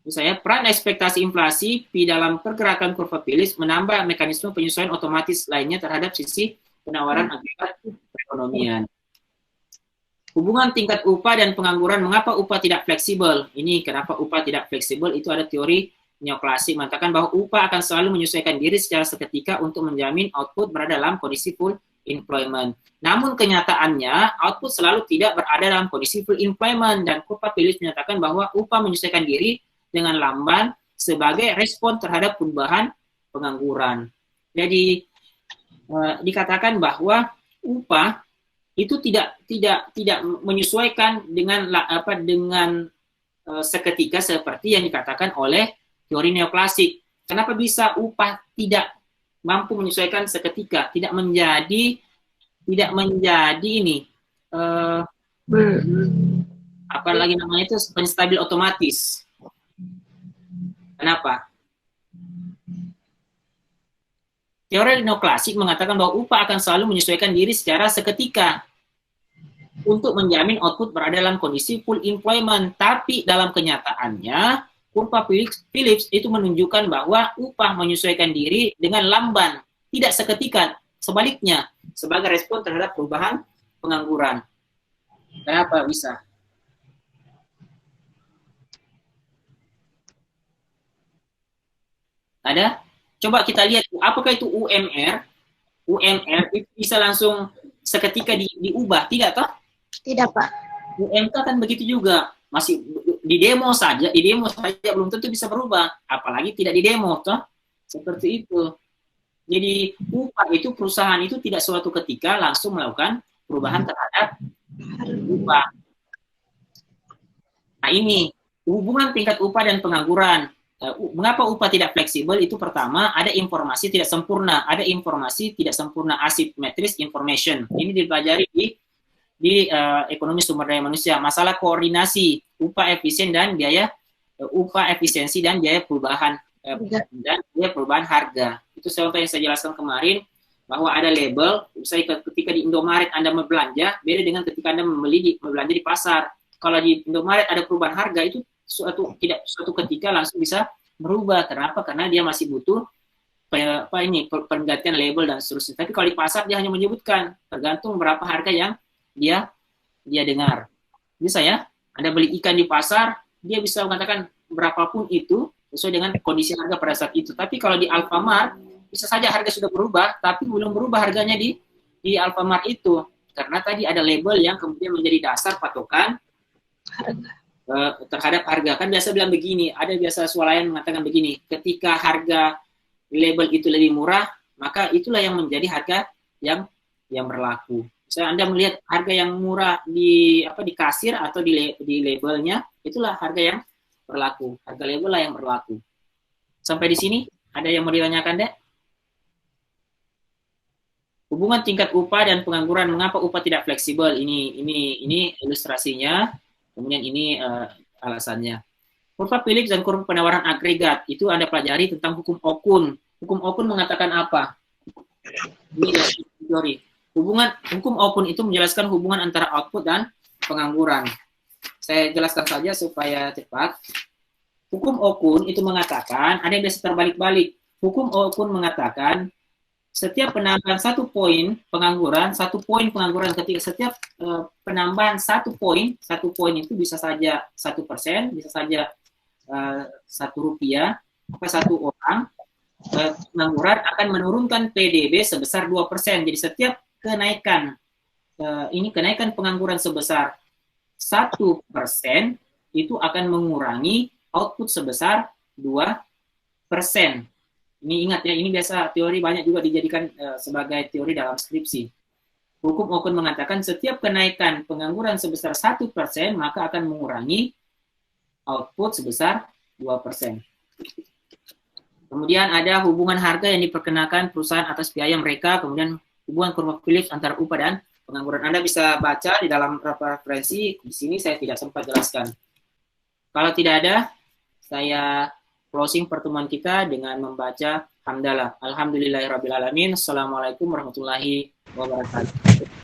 Misalnya peran ekspektasi inflasi P dalam pergerakan kurva Phillips menambah mekanisme penyesuaian otomatis lainnya terhadap sisi penawaran akibat perekonomian. Hubungan tingkat upah dan pengangguran, mengapa upah tidak fleksibel? Ini kenapa upah tidak fleksibel, itu ada teori neoklasik mengatakan bahwa upah akan selalu menyesuaikan diri secara seketika untuk menjamin output berada dalam kondisi full employment. Namun kenyataannya output selalu tidak berada dalam kondisi full employment dan kurva Phillips menyatakan bahwa upah menyesuaikan diri dengan lamban sebagai respon terhadap perubahan pengangguran. Jadi dikatakan bahwa upah itu tidak menyesuaikan dengan seketika seperti yang dikatakan oleh teori neoklasik. Kenapa bisa upah tidak mampu menyesuaikan seketika, tidak menjadi ini apa lagi namanya itu penstabil otomatis. Kenapa? Teori neoklasik mengatakan bahwa upah akan selalu menyesuaikan diri secara seketika untuk menjamin output berada dalam kondisi full employment. Tapi dalam kenyataannya kurva Phillips itu menunjukkan bahwa upah menyesuaikan diri dengan lamban, tidak seketika, sebaliknya, sebagai respon terhadap perubahan pengangguran. Kenapa bisa? Ada? Coba kita lihat apakah itu UMR? UMR itu bisa langsung seketika diubah, tidak toh? Tidak, Pak. UMK kan begitu juga, masih di demo saja belum tentu bisa berubah, apalagi tidak di demo toh, seperti itu. Jadi upah itu, perusahaan itu tidak suatu ketika langsung melakukan perubahan terhadap upah. Nah ini hubungan tingkat upah dan pengangguran. Mengapa upah tidak fleksibel? Itu pertama, ada informasi tidak sempurna, asymmetric information. Ini dipelajari di ekonomi sumber daya manusia. Masalah koordinasi upah efisien dan biaya upah efisiensi dan biaya perubahan dan biaya perubahan harga. Itu contoh yang saya jelaskan kemarin, bahwa ada label, misalnya ketika di Indomaret Anda belanja, beda dengan ketika Anda belanja di pasar. Kalau di Indomaret ada perubahan harga, itu suatu ketika langsung bisa berubah. Kenapa? Karena dia masih butuh penggantian label dan seterusnya. Tapi kalau di pasar dia hanya menyebutkan tergantung berapa harga yang dia dengar. Bisa ya, Anda beli ikan di pasar, dia bisa mengatakan berapapun itu sesuai dengan kondisi harga pada saat itu. Tapi kalau di Alfamart, bisa saja harga sudah berubah, tapi belum berubah harganya di Alfamart itu. Karena tadi ada label yang kemudian menjadi dasar patokan terhadap harga. Kan biasa bilang begini, ada biasa swalayan mengatakan begini, ketika harga label itu lebih murah, maka itulah yang menjadi harga yang berlaku. Misalnya Anda melihat harga yang murah di kasir atau di labelnya, itulah harga yang berlaku. Harga label lah yang berlaku. Sampai di sini ada yang mau ditanyakan, Dek? Hubungan tingkat upah dan pengangguran, mengapa upah tidak fleksibel? Ini ilustrasinya. Kemudian ini alasannya. Kurva Phillips dan kurva penawaran agregat itu Anda pelajari tentang hukum Okun. Hukum Okun mengatakan apa? Ini teori. Hukum Okun itu menjelaskan hubungan antara output dan pengangguran. Saya jelaskan saja supaya cepat. Hukum Okun itu mengatakan, ada yang biasa terbalik-balik. Hukum Okun mengatakan setiap penambahan 1 poin pengangguran, 1 poin pengangguran, ketika setiap penambahan 1 poin itu bisa saja 1%, bisa saja Rp1, maka 1 orang pengangguran akan menurunkan PDB sebesar 2%. Jadi setiap kenaikan pengangguran sebesar 1% itu akan mengurangi output sebesar 2%. Ini ingat ya, ini biasa teori banyak juga dijadikan sebagai teori dalam skripsi. Hukum Okun mengatakan setiap kenaikan pengangguran sebesar 1% maka akan mengurangi output sebesar 2%. Kemudian ada hubungan harga yang diperkenakan perusahaan atas biaya mereka, kemudian hubungan kurva Phillips antara upah dan pengangguran. Anda bisa baca di dalam referensi, di sini saya tidak sempat jelaskan. Kalau tidak ada, saya closing pertemuan kita dengan membaca hamdalah. Alhamdulillahirabbil alamin. Assalamualaikum warahmatullahi wabarakatuh.